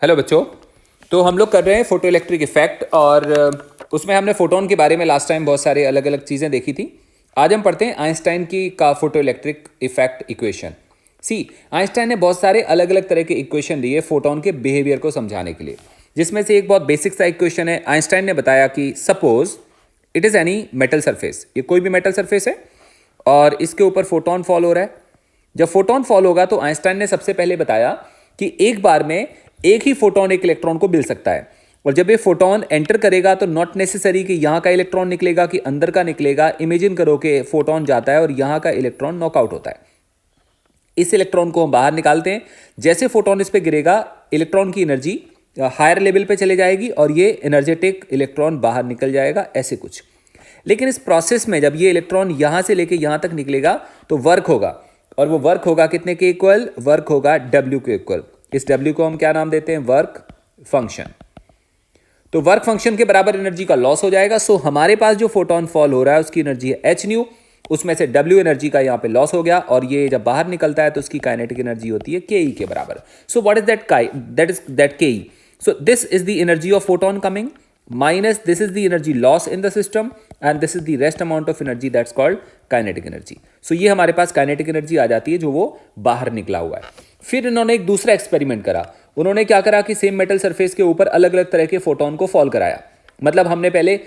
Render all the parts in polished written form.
Hello बच्चों। तो हम लोग कर रहे हैं फोटो इलेक्ट्रिक इफेक्ट और उसमें हमने फोटोन के बारे में लास्ट टाइम बहुत सारे अलग अलग चीज़ें देखी थी। आज हम पढ़ते हैं आइंस्टाइन की का photo electric effect equation. Einstein ने बहुत सारे अलग अलग तरह के इक्वेशन दिए फोटोन के बिहेवियर को समझाने के लिए, जिसमें से एक बहुत बेसिक सा इक्वेशन है। आइंस्टाइन ने बताया कि suppose it is any metal surface, ये कोई भी मेटल सरफेस है और इसके ऊपर फोटोन फॉल हो रहा है। जब फोटोन फॉल होगा तो आइंस्टाइन ने सबसे पहले बताया कि एक बार में एक ही फोटोन एक इलेक्ट्रॉन को मिल सकता है, और जब ये फोटोन एंटर करेगा तो नॉट नेसेसरी कि यहां का इलेक्ट्रॉन निकलेगा कि अंदर का निकलेगा। इमेजिन करो कि फोटोन जाता है और यहां का इलेक्ट्रॉन नॉकआउट होता है। इस इलेक्ट्रॉन को हम बाहर निकालते हैं। जैसे फोटोन इस पे गिरेगा, इलेक्ट्रॉन की एनर्जी हायर लेवल पे चले जाएगी और ये एनर्जेटिक इलेक्ट्रॉन बाहर निकल जाएगा, ऐसे कुछ। लेकिन इस प्रोसेस में जब ये इलेक्ट्रॉन यहां से लेके यहां तक निकलेगा तो वर्क होगा, और वो वर्क होगा कितने के इक्वल? वर्क होगा W के इक्वल। इस W को हम क्या नाम देते हैं? Work function. तो वर्क फंक्शन के बराबर एनर्जी का लॉस हो जाएगा। सो हमारे पास जो फोटोन फॉल हो रहा है उसकी एनर्जी है h न्यू, उसमें से W एनर्जी का यहाँ पे लॉस हो गया, और ये जब बाहर निकलता है तो उसकी काइनेटिक एनर्जी होती है ke के बराबर। So what is that ke? So this is the energy of photon coming minus this is the energy loss in the system and this is the rest amount of energy that's called kinetic energy. So ये हमारे पास kinetic energy आ जाती है जो वो बाहर निकला हुआ है। फिर इन्होंने एक दूसरा एक्सपेरिमेंट करा। उन्होंने क्या करा कि सेम मेटल सरफेस के ऊपर अलग अलग तरह के फोटोन को फॉल कराया। मतलब हमने पहले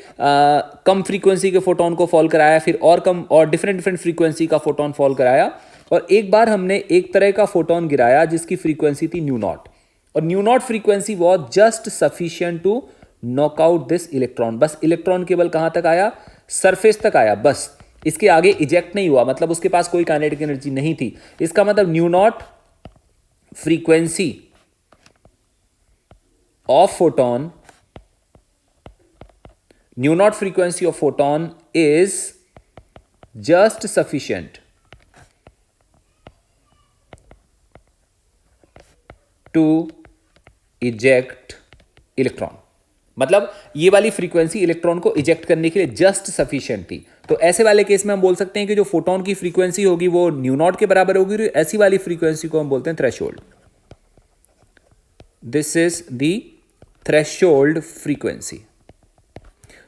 कम फ्रीक्वेंसी के फोटोन को फॉल कराया, फिर और कम और डिफरेंट फ्रीक्वेंसी का फोटोन फॉल कराया, और एक बार हमने एक तरह का फोटोन गिराया जिसकी फ्रीक्वेंसी थी न्यू नॉट, और nu naught frequency was just sufficient to knock out this electron. बस इलेक्ट्रॉन केवल कहां तक आया? सरफेस तक आया, बस। इसके आगे इजेक्ट नहीं हुआ, मतलब उसके पास कोई काइनेटिक एनर्जी नहीं थी। इसका मतलब nu naught frequency of photon, nu naught frequency of photon is just sufficient to eject electron. मतलब ये वाली फ्रीक्वेंसी इलेक्ट्रॉन को इजेक्ट करने के लिए जस्ट सफिशिएंट थी। तो ऐसे वाले केस में हम बोल सकते हैं कि जो फोटोन की फ्रीक्वेंसी होगी वो न्यू नॉट के बराबर होगी, और ऐसी वाली फ्रीक्वेंसी को हम बोलते हैं threshold. This is the threshold frequency.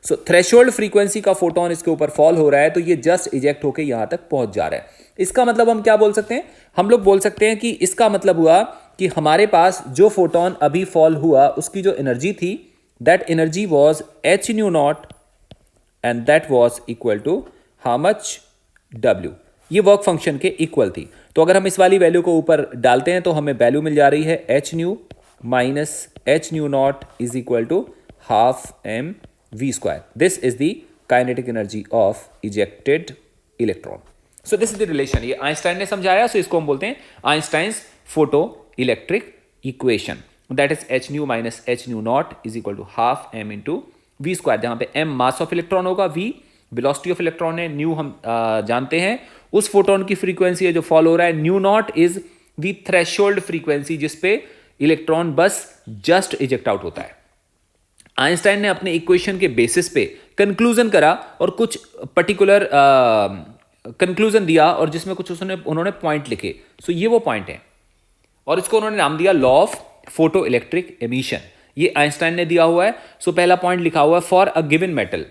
So threshold frequency का फोटोन इसके ऊपर फॉल हो रहा है तो ये जस्ट इजेक्ट होकर यहां तक पहुंच जा रहा है। इसका मतलब हम क्या बोल सकते हैं? हम लोग बोल सकते हैं कि इसका मतलब हुआ कि हमारे पास जो फोटोन अभी फॉल हुआ उसकी जो एनर्जी थी, that energy was h nu naught and that was equal to how much? W। ये वर्क फंक्शन के इक्वल थी। तो अगर हम इस वाली वैल्यू को ऊपर डालते हैं तो हमें वैल्यू मिल जा रही है h nu minus h nu naught is equal to half m v square. This is the kinetic energy of ejected electron. So this is the relation. ये आइंस्टाइन ने समझाया, सो इसको हम बोलते हैं Einstein's photo electric equation. That is h nu minus h nu naught is equal to half m into v square, जहां पे m मास ऑफ इलेक्ट्रॉन होगा, v वेलोसिटी ऑफ इलेक्ट्रॉन है, न्यू हम जानते हैं उस फोटोन की फ्रीक्वेंसी है जो फॉल हो रहा है। New naught is the threshold frequency जिसपे इलेक्ट्रॉन बस जस्ट इजेक्ट आउट होता है। आइंस्टाइन ने अपने इक्वेशन के बेसिस पे कंक्लूजन करा और कुछ पर्टिकुलर कंक्लूजन दिया, और जिसमें कुछ उन्होंने पॉइंट लिखे। सो ये वो पॉइंट है, और इसको उन्होंने नाम दिया law of photo electric emission. ये आइंस्टाइन ने दिया हुआ है। सो पहला पॉइंट लिखा हुआ है फॉर अ गिवन मेटल।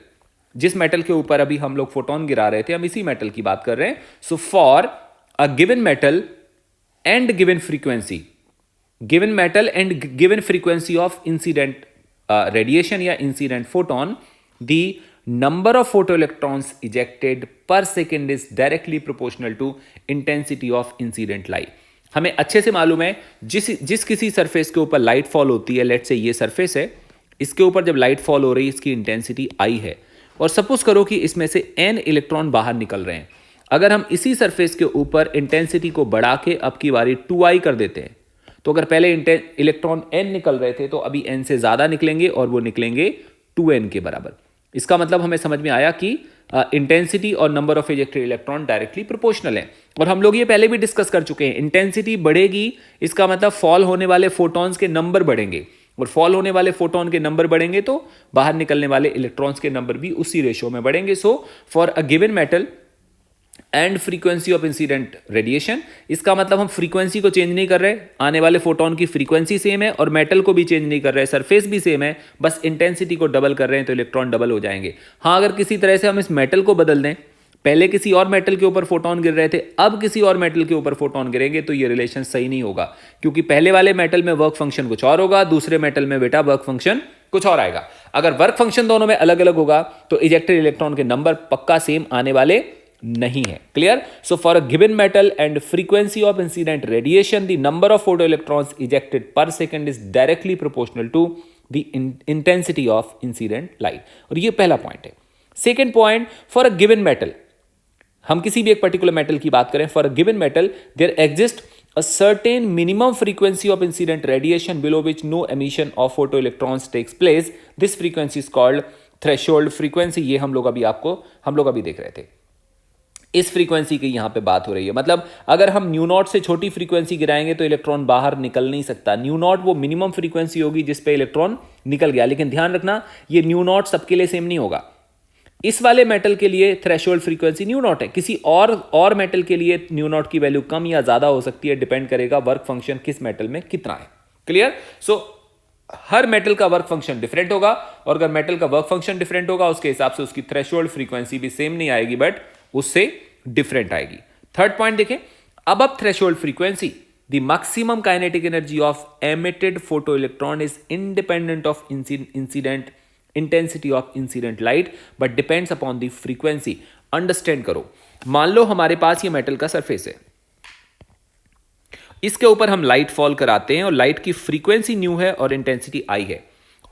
जिस मेटल के ऊपर अभी हम लोग फोटोन गिरा रहे थे, हम इसी मेटल की बात कर रहे हैं। So for a given metal and given frequency, given metal and given frequency of incident radiation या incident photon, the number of photo electrons ejected per second is directly proportional to intensity of incident light. हमें अच्छे से मालूम है जिस किसी surface के ऊपर लाइट फॉल होती है, लेट्स से ये सरफेस है, इसके ऊपर जब लाइट फॉल हो रही है इसकी इंटेंसिटी आई है, और सपोज करो कि इसमें से n इलेक्ट्रॉन बाहर निकल रहे हैं। अगर हम इसी सरफेस के ऊपर इंटेंसिटी को बढ़ा के अब की बारी 2i कर देते हैं, तो अगर पहले इलेक्ट्रॉन n निकल रहे थे तो अभी n से ज्यादा निकलेंगे और वो निकलेंगे 2n के बराबर। इसका मतलब हमें समझ में आया कि इंटेंसिटी और number of ejected electron directly proportional है। और हम लोग ये पहले भी डिस्कस कर चुके हैं, इंटेंसिटी बढ़ेगी इसका मतलब फॉल होने वाले फोटॉन्स के नंबर बढ़ेंगे, और फॉल होने वाले फोटोन के नंबर बढ़ेंगे तो बाहर निकलने वाले इलेक्ट्रॉन्स के नंबर भी उसी रेशियो में बढ़ेंगे। सो for a given metal and frequency of incident radiation. इसका मतलब हम फ्रीक्वेंसी को चेंज नहीं कर रहे, आने वाले फोटोन की फ्रीक्वेंसी सेम है और मेटल को भी चेंज नहीं कर रहे, सरफेस भी सेम है, बस इंटेंसिटी को डबल कर रहे हैं तो इलेक्ट्रॉन डबल हो जाएंगे। हाँ, अगर किसी तरह से हम इस मेटल को बदल दें, पहले किसी और मेटल के ऊपर फोटोन गिर रहे थे, अब किसी और मेटल के ऊपर फोटोन गिरेंगे, तो ये रिलेशन सही नहीं होगा, क्योंकि पहले वाले मेटल में वर्क फंक्शन कुछ और होगा, दूसरे मेटल में बेटा वर्क फंक्शन कुछ और आएगा। अगर वर्क फंक्शन दोनों में अलग अलग होगा तो इजेक्टेड इलेक्ट्रॉन के नंबर पक्का सेम आने वाले नहीं है। Clear? So for a given metal and frequency of incident radiation, the number of photo electrons ejected per second is directly proportional to the intensity of incident light. और ये पहला point है। Second point, for a given metal, हम किसी भी एक particular metal की बात करें, for a given metal there exist a certain minimum frequency of incident radiation below which no emission of photoelectrons takes place. This frequency is called threshold frequency. ये हम लोग अभी देख रहे थे। इस फ्रीक्वेंसी की यहां पे बात हो रही है, मतलब अगर हम न्यू नॉट से छोटी फ्रीक्वेंसी गिराएंगे तो इलेक्ट्रॉन बाहर निकल नहीं सकता। न्यू नॉट वो मिनिमम फ्रीक्वेंसी होगी जिस पे इलेक्ट्रॉन निकल गया, लेकिन ध्यान रखना ये न्यू नॉट सबके लिए सेम नहीं होगा। इस वाले मेटल के लिए थ्रेशोल्ड फ्रीक्वेंसी न्यू नॉट है, किसी और मेटल के लिए न्यू नॉट की वैल्यू कम या ज्यादा हो सकती है, डिपेंड करेगा वर्क फंक्शन किस मेटल में कितना है। क्लियर? सो हर मेटल का वर्क फंक्शन डिफरेंट होगा, और अगर मेटल का वर्क फंक्शन डिफरेंट होगा उसके हिसाब से उसकी थ्रेशोल्ड फ्रीक्वेंसी भी सेम नहीं आएगी, बट उससे डिफरेंट आएगी। थर्ड पॉइंट देखें, अब threshold frequency, the maximum kinetic energy of emitted photo electron is independent of incident intensity of incident light but depends upon the frequency. Understand करो, मान लो हमारे पास ये मेटल का सरफेस है, इसके ऊपर हम लाइट फॉल कराते हैं और लाइट की फ्रीक्वेंसी न्यू है और इंटेंसिटी आई है,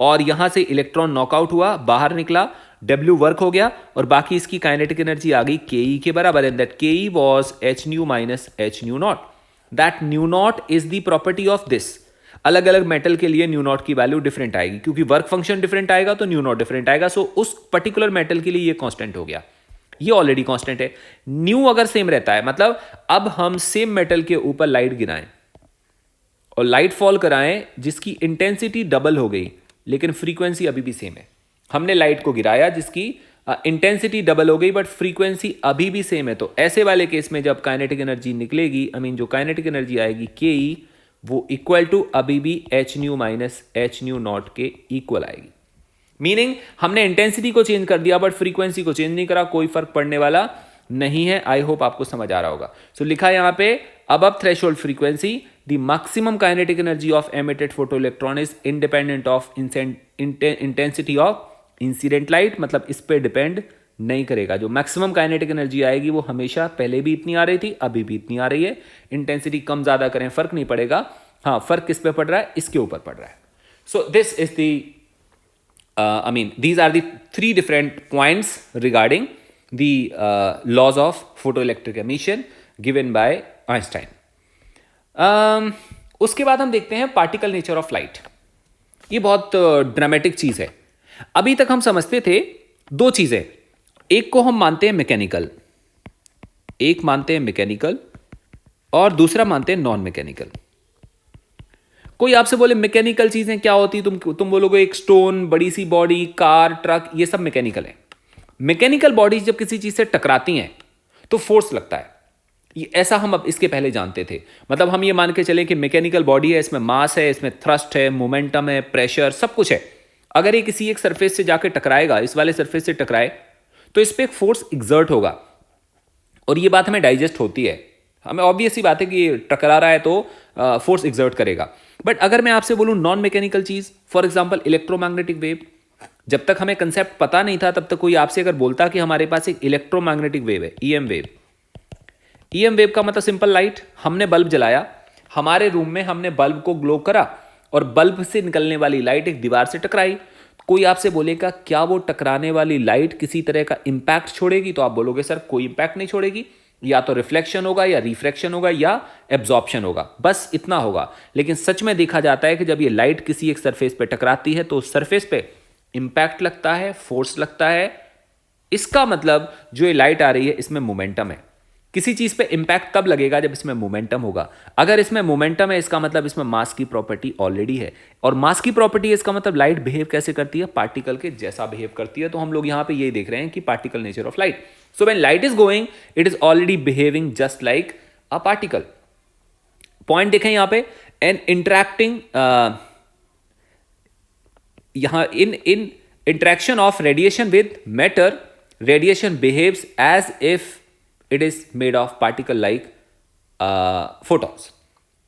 और यहां से इलेक्ट्रॉन नॉकआउट हुआ, बाहर निकला, W वर्क हो गया और बाकी इसकी काइनेटिक एनर्जी आ गई KE के बराबर, and that KE was h nu minus h nu naught. That nu naught is the property of this. अलग अलग मेटल के लिए न्यू नॉट की वैल्यू डिफरेंट आएगी, क्योंकि वर्क फंक्शन डिफरेंट आएगा तो न्यू नॉट डिफरेंट आएगा। सो उस पर्टिकुलर मेटल के लिए ये कांस्टेंट हो गया, ये ऑलरेडी कांस्टेंट है। न्यू अगर सेम रहता है, मतलब अब हम सेम मेटल के ऊपर लाइट गिराएं और लाइट फॉल कराएं जिसकी इंटेंसिटी डबल हो गई लेकिन फ्रीक्वेंसी अभी भी सेम है। हमने लाइट को गिराया जिसकी इंटेंसिटी डबल हो गई बट फ्रीक्वेंसी अभी भी सेम है, तो ऐसे वाले केस में जब काइनेटिक एनर्जी निकलेगी, जो काइनेटिक एनर्जी आएगी KE, वो इक्वल टू अभी भी h nu minus h nu not के इक्वल आएगी। मीनिंग हमने इंटेंसिटी को चेंज कर दिया बट फ्रीक्वेंसी को चेंज नहीं करा, कोई फर्क पड़ने वाला नहीं है। आई होप आपको समझ आ रहा होगा। सो लिखा यहां पे अब threshold frequency, the maximum kinetic energy of emitted photo electron is independent of intensity of incident light, मतलब इस पे डिपेंड नहीं करेगा। जो मैक्सिमम काइनेटिक एनर्जी आएगी वो हमेशा पहले भी इतनी आ रही थी, अभी भी इतनी आ रही है। इंटेंसिटी कम ज्यादा करें फर्क नहीं पड़ेगा। हाँ, फर्क किस पे पड़ रहा है? इसके ऊपर पड़ रहा है। So this is these are the 3 different points regarding the laws of photo electric emission given by Einstein. उसके बाद हम देखते हैं पार्टिकल नेचर ऑफ लाइट। ये बहुत ड्रामेटिक चीज है। अभी तक हम समझते थे 2 चीजें, एक को हम मानते हैं मैकेनिकल, एक मानते हैं मैकेनिकल और दूसरा मानते हैं नॉन मैकेनिकल। कोई आपसे बोले मैकेनिकल चीजें क्या होती, तुम बोलोगे एक स्टोन, बड़ी सी बॉडी, कार, ट्रक, ये सब मैकेनिकल है। मैकेनिकल बॉडीज जब किसी चीज से टकराती हैं तो फोर्स लगता है, ये ऐसा हम अब इसके पहले जानते थे। मतलब हम ये मान के चले कि मैकेनिकल बॉडी है, इसमें मास है, इसमें थ्रस्ट है, मोमेंटम है, प्रेशर, सब कुछ है। अगर ये किसी एक सरफेस से जाकर टकराएगा, इस वाले सरफेस से टकराए, तो इस पर एक फोर्स एग्जर्ट होगा और ये बात हमें डाइजेस्ट होती है। हमें ऑब्वियस ही बात है कि टकरा रहा है तो फोर्स एग्जर्ट करेगा। बट अगर मैं आपसे बोलूं नॉन मैकेनिकल चीज, फॉर एग्जांपल इलेक्ट्रोमैग्नेटिक वेव, जब तक हमें कंसेप्ट पता नहीं था तब तक कोई आपसे अगर बोलता कि हमारे पास एक इलेक्ट्रोमैग्नेटिक वेव है, EM वेव, EM वेव का मतलब सिंपल लाइट। हमने बल्ब जलाया, हमारे रूम में हमने बल्ब को ग्लो करा और बल्ब से निकलने वाली लाइट एक दीवार से टकराई। कोई आपसे बोलेगा क्या वो टकराने वाली लाइट किसी तरह का इंपैक्ट छोड़ेगी, तो आप बोलोगे सर कोई इंपैक्ट नहीं छोड़ेगी, या तो रिफ्लेक्शन होगा या रिफ्रैक्शन होगा या एब्जॉर्प्शन होगा, बस इतना होगा। लेकिन सच में देखा जाता है कि जब ये लाइट किसी एक सरफेस पे टकराती है तो उस सरफेस पे इंपैक्ट लगता है, फोर्स लगता है। इसका मतलब जो ये लाइट आ रही है इसमें मोमेंटम है। किसी चीज पे इंपैक्ट तब लगेगा जब इसमें मोमेंटम होगा। अगर इसमें मोमेंटम है इसका मतलब इसमें मास की प्रॉपर्टी ऑलरेडी है, और मास की प्रॉपर्टी है इसका मतलब लाइट बिहेव कैसे करती है, पार्टिकल के जैसा बिहेव करती है। तो हम लोग यहां पे ये देख रहे हैं कि particle nature of light. So when light is going, it is already behaving just like a particle. Point देखें यहां पे, एन इंटरैक्टिंग यहां in interaction of radiation with matter, radiation behaves as if it is made of particle like photons.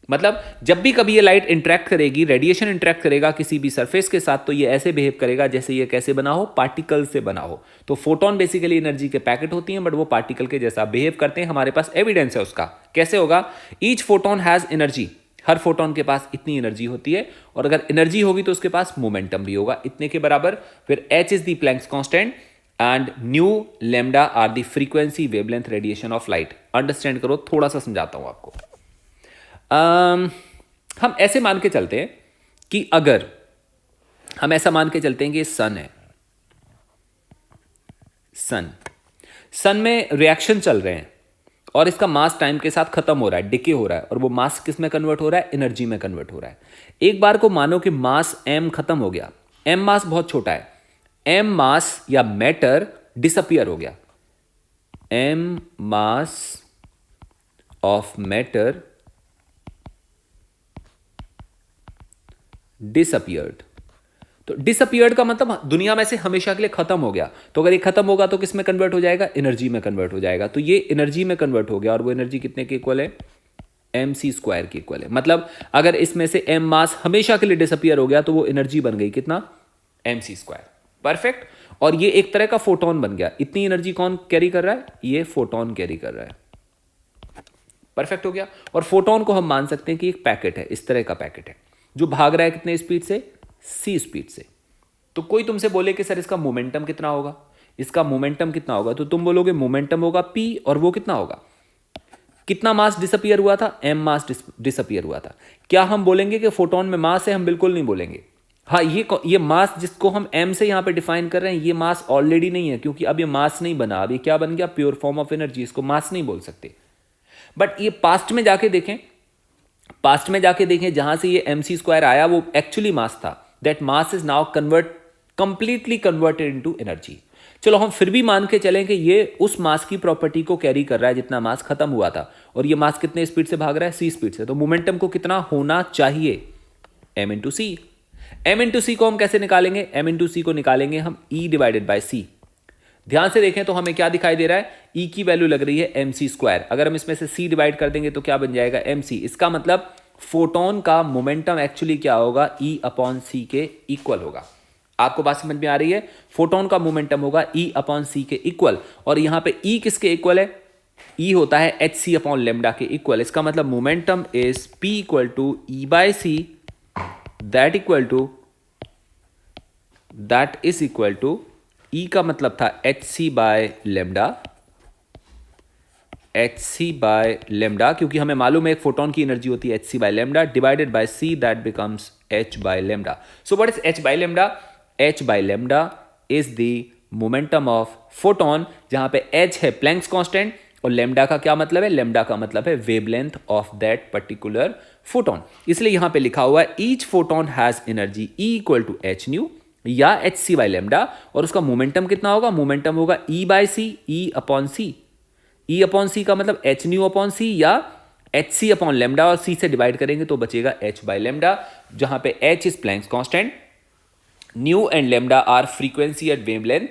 मतलब जब भी कभी ये light interact करेगी, रेडिएशन इंटरेक्ट करेगा किसी भी सरफेस के साथ, तो ये ऐसे बिहेव करेगा जैसे ये कैसे बना हो, पार्टिकल से बना हो. तो फोटोन बेसिकली एनर्जी के पैकेट होती हैं, बट वो पार्टिकल के जैसा बिहेव करते हैं. हमारे पास एविडेंस है उसका. कैसे होगा? Each photon has energy. Her photon के पास इतनी एनर्जी होती है, और अगर एनर्जी होगी तो उसके पास मोमेंटम भी होगा इतने के बराबर. फिर h is the Planck's constant and nu lambda are the frequency wavelength radiation of light. Understand करो, थोड़ा सा समझाता हूं आपको. हम ऐसे मान के चलते हैं कि अगर हम ऐसा मान के चलते हैं कि सन है, सन में रिएक्शन चल रहे हैं और इसका मास टाइम के साथ खत्म हो रहा है, डिके हो रहा है, और वो मास किस में कन्वर्ट हो रहा है? एनर्जी में कन्वर्ट हो रहा है. एक बार को मानो कि मास m खत्म हो गया, m मास बहुत छोटा है, m मास या मैटर डिसअपियर हो गया, m mass of matter disappeared. तो डिसअपियर्ड का मतलब दुनिया में से हमेशा के लिए खत्म हो गया. तो अगर ये खत्म होगा तो किस में कन्वर्ट हो जाएगा? एनर्जी में कन्वर्ट हो जाएगा. तो ये एनर्जी में कन्वर्ट हो गया, और वो एनर्जी कितने के इक्वल है? mc² के इक्वल है. मतलब अगर इसमें से m मास हमेशा के लिए डिसअपियर हो गया तो वो एनर्जी बन गई कितना? mc². परफेक्ट. और ये एक तरह का फोटोन बन गया. इतनी एनर्जी कौन कैरी कर रहा है? ये फोटोन कैरी कर रहा है. परफेक्ट हो गया. और फोटोन को हम मान सकते हैं कि एक पैकेट है, इस तरह का पैकेट है, जो भाग रहा है कितने स्पीड से? c स्पीड से. तो कोई तुमसे बोले कि सर इसका मोमेंटम कितना होगा, इसका मोमेंटम कितना होगा, तो तुम बोलोगे मोमेंटम होगा p, और वो कितना होगा? कितना मास डिसअपियर हुआ था? m मास डिसअपियर हुआ था. क्या हम बोलेंगे कि फोटोन में मास है? हम बिल्कुल नहीं बोलेंगे. हाँ, ये मास जिसको हम m से यहां पे डिफाइन कर रहे हैं, ये मास ऑलरेडी नहीं है, क्योंकि अब ये मास नहीं बना. अब ये क्या बन गया? Pure form of energy. इसको मास नहीं बोल सकते. बट ये पास्ट में जाके देखें, जहां से ये mc² आया वो एक्चुअली मास था. That mass is now completely converted into energy. चलो हम फिर भी मान के चलें कि ये उस मास की प्रॉपर्टी को कैरी कर रहा है जितना मास खत्म हुआ था, और ये मास कितने स्पीड से भाग रहा है? c स्पीड से. तो मोमेंटम को कितना होना चाहिए? m इंटू सी. m इंटू सी को हम कैसे निकालेंगे? m इंटू सी को निकालेंगे हम E/c. ध्यान से देखें तो हमें क्या दिखाई दे रहा है? E की वैल्यू लग रही है mc². अगर हम इसमें से c डिवाइड कर देंगे तो क्या बन जाएगा? mc. इसका मतलब फोटोन का मोमेंटम एक्चुअली क्या होगा? E/c के इक्वल होगा. आपको बात समझ में आ रही है? फोटोन का मोमेंटम होगा E/c के इक्वल. और यहां पे E किसके इक्वल है? E होता है hc/λ के इक्वल. इसका मतलब momentum is p = E/c, that is equal to E का मतलब था hc/λ, क्योंकि हमें मालूम है एक फोटोन की एनर्जी होती है hc/λ divided by c, that becomes h/λ. So what is h/λ? h/λ is the momentum of photon, जहां पे h है प्लैंक्स कांस्टेंट, और लैम्डा का क्या मतलब है? लैम्डा का मतलब है wavelength of that particular photon. इसलिए यहां पे लिखा हुआ है each photon has energy E = h new या hc/λ, और उसका मोमेंटम कितना होगा? मोमेंटम होगा E/c, E/c. E/c का मतलब h ν/c या hc/λ, और c से डिवाइड करेंगे तो बचेगा h/λ, जहां पे h is Planck's constant, nu and lambda are frequency at wavelength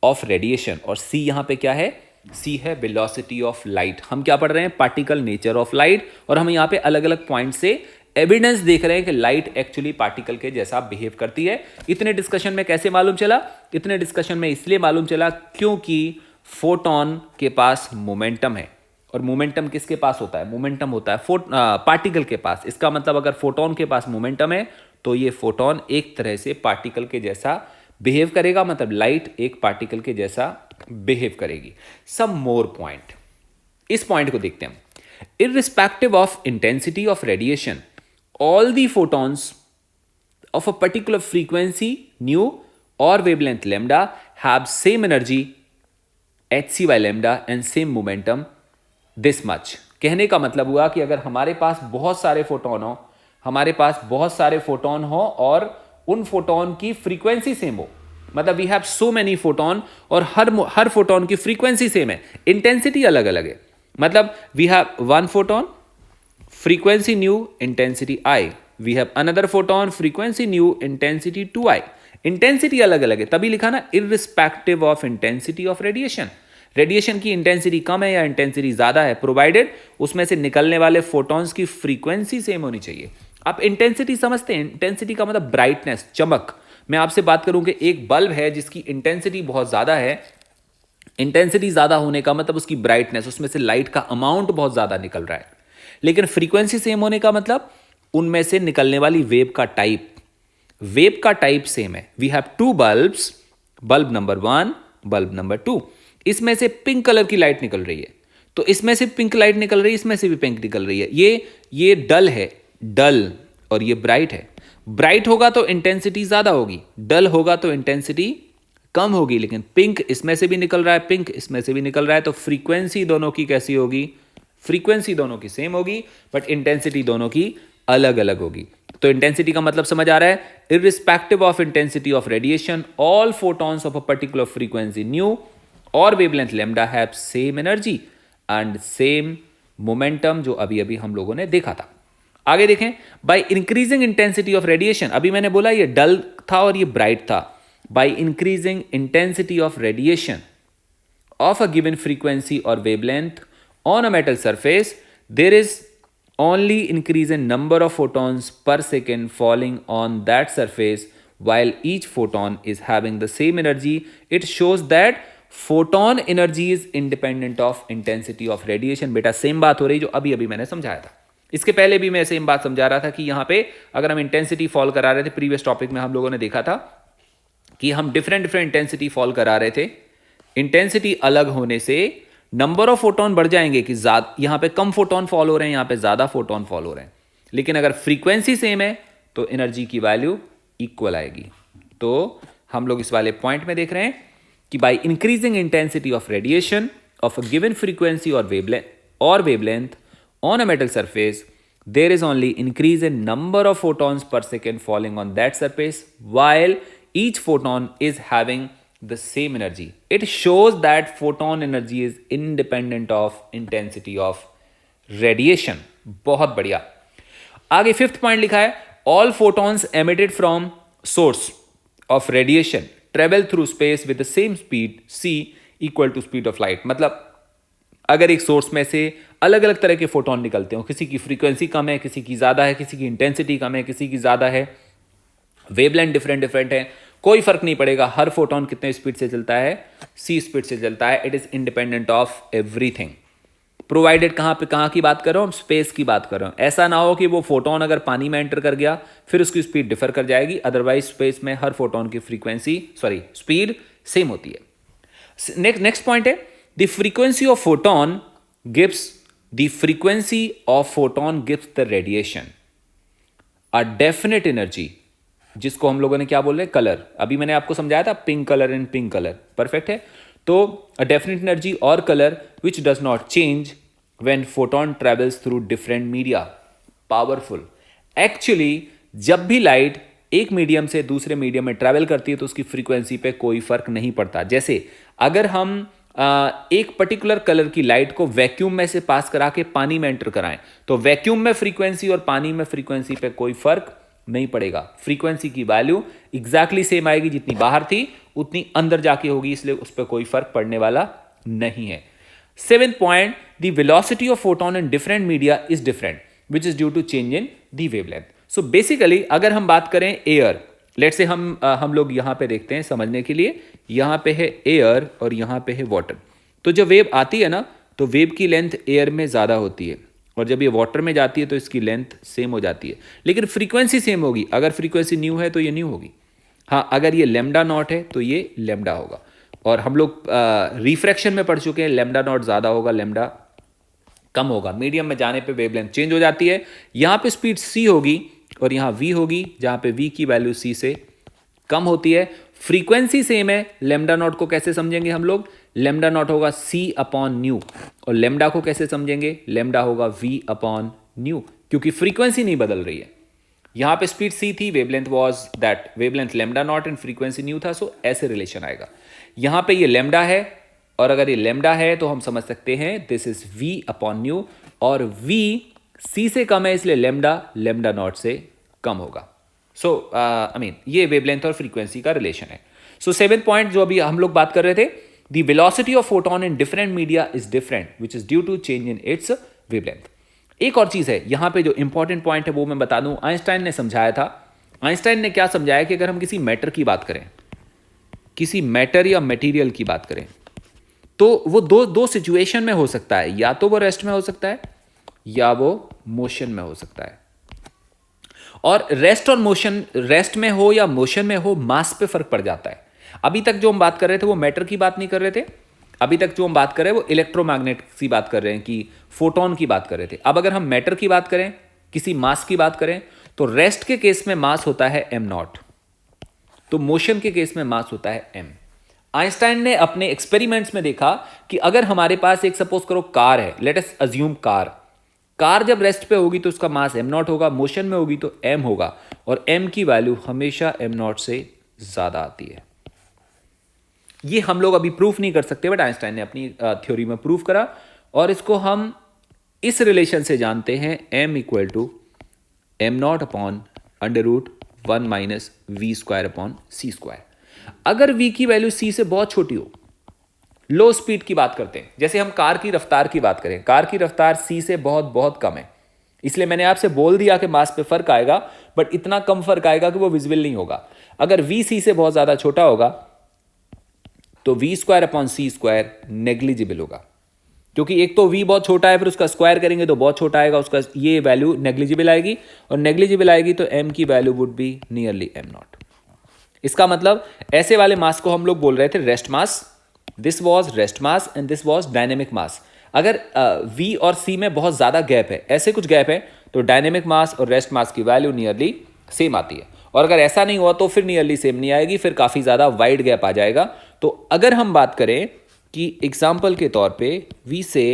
of radiation, और c यहां पे क्या है? c है वेलोसिटी ऑफ लाइट. हम क्या पढ़ रहे हैं? Particle nature of light. और हम यहां पे अलग अलग पॉइंट से एविडेंस देख रहे हैं कि लाइट एक्चुअली पार्टिकल के जैसा बिहेव करती है. इतने डिस्कशन में कैसे मालूम चला? इतने डिस्कशन में इसलिए मालूम चला क्योंकि फोटोन के पास मोमेंटम है, और मोमेंटम किसके पास होता है? मोमेंटम होता है पार्टिकल के पास. इसका मतलब अगर फोटोन के पास मोमेंटम है तो ये फोटोन एक तरह से पार्टिकल के जैसा बिहेव करेगा, मतलब लाइट एक पार्टिकल के जैसा बिहेव करेगी. सम मोर पॉइंट, इस पॉइंट को देखते हैं. Irrespective of intensity of radiation, all the photons of a particular frequency nu or wavelength lambda have same energy hc/λ and same momentum this much. कहने का मतलब हुआ कि अगर हमारे पास बहुत सारे फोटोन हो और उन फोटोन की फ्रीक्वेंसी सेम हो, मतलब we have so many photon और हर फोटोन की फ्रीक्वेंसी सेम है, इंटेंसिटी अलग अलग है। मतलब we have one photon, frequency nu, intensity I. We have another photon, frequency nu, intensity 2I. Intensity अलग अलग है, तभी लिखा ना irrespective of intensity of radiation. Radiation की इंटेंसिटी कम है या इंटेंसिटी ज्यादा है, प्रोवाइडेड उसमें से निकलने वाले फोटॉन्स की फ्रीक्वेंसी सेम होनी चाहिए। आप इंटेंसिटी समझते हैं, इंटेंसिटी का मतलब ब्राइटनेस, चमक। मैं आपसे बात करूं कि एक बल्ब है जिसकी इंटेंसिटी बहुत ज्यादा है, इंटेंसिटी ज्यादा होने का मतलब उसकी ब्राइटनेस, उसमें से लाइट का अमाउंट बहुत ज्यादा निकल रहा है। लेकिन फ्रीक्वेंसी सेम होने का मतलब उनमें से निकलने वाली वेव का टाइप, वेव का टाइप सेम है। We have two bulbs, bulb number 1, bulb number 2। इसमें से पिंक कलर की लाइट निकल रही है, तो इसमें से पिंक लाइट निकल रही है, इसमें से भी पिंक निकल रही है। ये डल है, डल, और ये ब्राइट है। ब्राइट होगा तो इंटेंसिटी ज्यादा होगी, डल होगा तो इंटेंसिटी कम होगी। लेकिन पिंक इसमें से भी निकल रहा है, पिंक इसमें से भी निकल रहा है, तो फ्रीक्वेंसी दोनों की कैसी होगी? फ्रीक्वेंसी दोनों की सेम होगी, बट इंटेंसिटी दोनों की अलग अलग होगी। तो इंटेंसिटी का मतलब समझ आ रहा है? Irrespective of intensity of radiation, all photons of a particular frequency nu और wavelength lambda have same energy and same momentum, जो अभी अभी हम लोगों ने देखा था। आगे देखें, bye increasing intensity of radiation, अभी मैंने बोला ये डल था और ये ब्राइट था। Bye increasing intensity of radiation of a given frequency or wavelength on a metal surface, there is only increase in number of photons per second falling on that surface, while each photon is having the same energy. It shows that photon energy is independent of intensity of radiation. बेटा same बात हो रही जो अभी अभी मैंने समझाया था। इसके पहले भी मैं सेम बात समझा रहा था कि यहाँ पे अगर हम इंटेंसिटी फॉल करा रहे थे, प्रीवियस टॉपिक में हम लोगों ने देखा था कि हम डिफरेंट इंटेंसिटी फॉल करा रहे थे। इंटेंसिटी अलग होने से नंबर ऑफ फोटोन बढ़ जाएंगे कि यहां पे कम फोटोन फॉल हो रहे हैं, यहां पे ज्यादा फोटोन फॉल हो रहे हैं। लेकिन अगर फ्रीक्वेंसी सेम है तो एनर्जी की वैल्यू इक्वल आएगी। तो हम लोग इस वाले पॉइंट में देख रहे हैं कि by increasing intensity of radiation of a given frequency और wavelength on a metal surface, there is only increase in number of photons per second falling on that surface, while each photon is having the same energy. It shows that photon energy is independent of intensity of radiation. बहुत बढ़िया। आगे fifth point लिखा है, all photons emitted from source of radiation travel through space with the same speed c equal to speed of light. मतलब अगर एक source में से अलग अलग तरह के फोटोन निकलते हो, किसी की फ्रीक्वेंसी कम है, किसी की ज्यादा है, किसी की इंटेंसिटी कम है, किसी की ज्यादा है, वेवलेंथ डिफरेंट है, कोई फर्क नहीं पड़ेगा। हर फोटोन कितने स्पीड से चलता है? सी स्पीड से चलता है। It is independent of everything, provided कहां की बात कर रहा हूं? स्पेस की बात कर रहा हूं। ऐसा ना हो कि वो फोटोन अगर पानी में एंटर कर गया फिर उसकी स्पीड डिफर कर जाएगी, अदरवाइज स्पेस में हर फोटोन की स्पीड सेम होती है। नेक्स्ट पॉइंट है, the frequency of photon gives the radiation a definite energy, जिसको हम लोगों ने क्या बोल रहे हैं? कलर। अभी मैंने आपको समझाया था pink colour and pink colour, perfect है। तो अ डेफिनेट एनर्जी और colour which does not change when photon travels through different media, powerful. Actually जब भी लाइट एक मीडियम से दूसरे मीडियम में ट्रेवल करती है तो उसकी फ्रीक्वेंसी पे कोई फर्क नहीं पड़ता। जैसे अगर हम एक पर्टिकुलर कलर की लाइट को वैक्यूम में से पास करा के पानी में एंटर कराएं तो वैक्यूम में फ्रीक्वेंसी और पानी में फ्रीक्वेंसी पे कोई फर्क नहीं पड़ेगा। फ्रीक्वेंसी की वैल्यू एग्जैक्टली सेम आएगी, जितनी बाहर थी उतनी अंदर जाके होगी, इसलिए उस पर कोई फर्क पड़ने वाला नहीं है। Seventh point, the velocity of photon in different media is different which is due to change in the wavelength. So basically अगर हम बात करें एयर, लेट से हम लोग यहां पे देखते हैं समझने के लिए, यहां पे है एयर और यहां पे है वाटर। तो जब वेव आती है ना तो वेव की लेंथ एयर में ज्यादा होती है, और जब ये वाटर में जाती है तो इसकी लेंथ सेम हो जाती है, लेकिन फ्रीक्वेंसी सेम होगी। अगर फ्रीक्वेंसी न्यू है तो ये न्यू होगी। हाँ, अगर ये लैम्डा नॉट है तो ये लैम्डा होगा। और हम लोग रिफ्रैक्शन में पढ़ चुके हैं, लैम्डा नॉट ज्यादा होगा, लैम्डा कम होगा। मीडियम में जाने पे वेवलेंथ चेंज हो जाती है। यहाँ पे स्पीड सी होगी और यहाँ वी होगी, जहाँ पे वी की वैल्यू सी से कम होती है। फ्रीक्वेंसी सेम है। लैम्डा नॉट को कैसे समझेंगे हम लोग? लैम्डा नॉट होगा सी अपॉन न्यू, और लैम्डा को कैसे समझेंगे? लैम्डा होगा वी अपॉन न्यू, क्योंकि फ्रीक्वेंसी नहीं बदल रही है। यहां पे स्पीड c थी, wavelength was that wavelength lambda naught and frequency new था, सो ऐसे रिलेशन आएगा। यहां पे ये लैम्डा है, और अगर ये लैम्डा है तो हम समझ सकते हैं this is v upon new, और v c से कम है इसलिए लैम्डा नॉट से कम होगा। सो आई मीन ये वेवलेंथ और फ्रीक्वेंसी का रिलेशन है। सो 7th पॉइंट जो अभी हम लोग बात कर रहे थे, the velocity of photon in different media is different which is due to change in its wavelength. एक और चीज है यहां पे जो इंपॉर्टेंट पॉइंट है वो मैं बता दूं, आइंस्टाइन ने समझाया था। आइंस्टाइन ने क्या समझाया कि अगर हम किसी मैटर की बात करें, किसी मैटर या मटेरियल की बात करें, तो वो दो सिचुएशन में हो सकता है, या तो वो रेस्ट में हो सकता है या वो मोशन में हो सकता है। और रेस्ट और मोशन, रेस्ट में हो या मोशन में हो, मास पे फर्क पड़ जाता है। अभी तक जो हम बात कर रहे थे वो मैटर की बात नहीं कर रहे थे, अभी तक जो हम बात कर रहे हैं वो इलेक्ट्रोमैग्नेट की बात कर रहे हैं, कि फोटोन की बात कर रहे थे। अब अगर हम मैटर की बात करें, किसी मास की बात करें, तो रेस्ट के केस में मास होता है m0, तो मोशन के केस में मास होता है m। आइंस्टाइन ने अपने एक्सपेरिमेंट्स में देखा कि अगर हमारे पास एक सपोज करो कार है, लेट अस अज्यूम कार जब रेस्ट पे होगी तो उसका मास m0 होगा, मोशन में होगी तो m होगा, और m की वैल्यू हमेशा m0 से ज्यादा आती है। ये हम लोग अभी प्रूफ नहीं कर सकते, बट आइंस्टाइन ने अपनी थ्योरी में प्रूफ करा, और इसको हम इस रिलेशन से जानते हैं, m equal to m0 upon under root 1 minus v square upon c square. अगर v की वैल्यू c से बहुत छोटी हो, लो स्पीड की बात करते हैं, जैसे हम कार की रफ्तार की बात करें, कार की रफ्तार c से बहुत बहुत कम है, इसलिए मैंने आपसे बोल दिया कि मास पे फर्क आएगा, बट इतना कम फर्क आएगा कि वो विजिबल नहीं होगा। अगर v c से बहुत ज्यादा छोटा होगा तो v square upon c square negligible होगा, क्योंकि एक तो v बहुत छोटा है, फिर उसका स्क्वायर करेंगे तो बहुत छोटा आएगा, उसका ये वैल्यू नेग्लिजिबल आएगी, और नेग्लिजिबल आएगी तो m की value would be nearly m0। इसका मतलब ऐसे वाले मास को हम लोग बोल रहे थे rest mass, this was rest mass and this was dynamic mass. अगर v और c में बहुत ज्यादा गैप है, ऐसे कुछ गैप है, तो डायनेमिक मास और रेस्ट मास की वैल्यू नियरली सेम आती है, और अगर ऐसा नहीं हुआ तो फिर नियरली सेम नहीं आएगी, फिर काफी ज्यादा वाइड गैप आ जाएगा। तो अगर हम बात करें कि एग्जाम्पल के तौर पे we say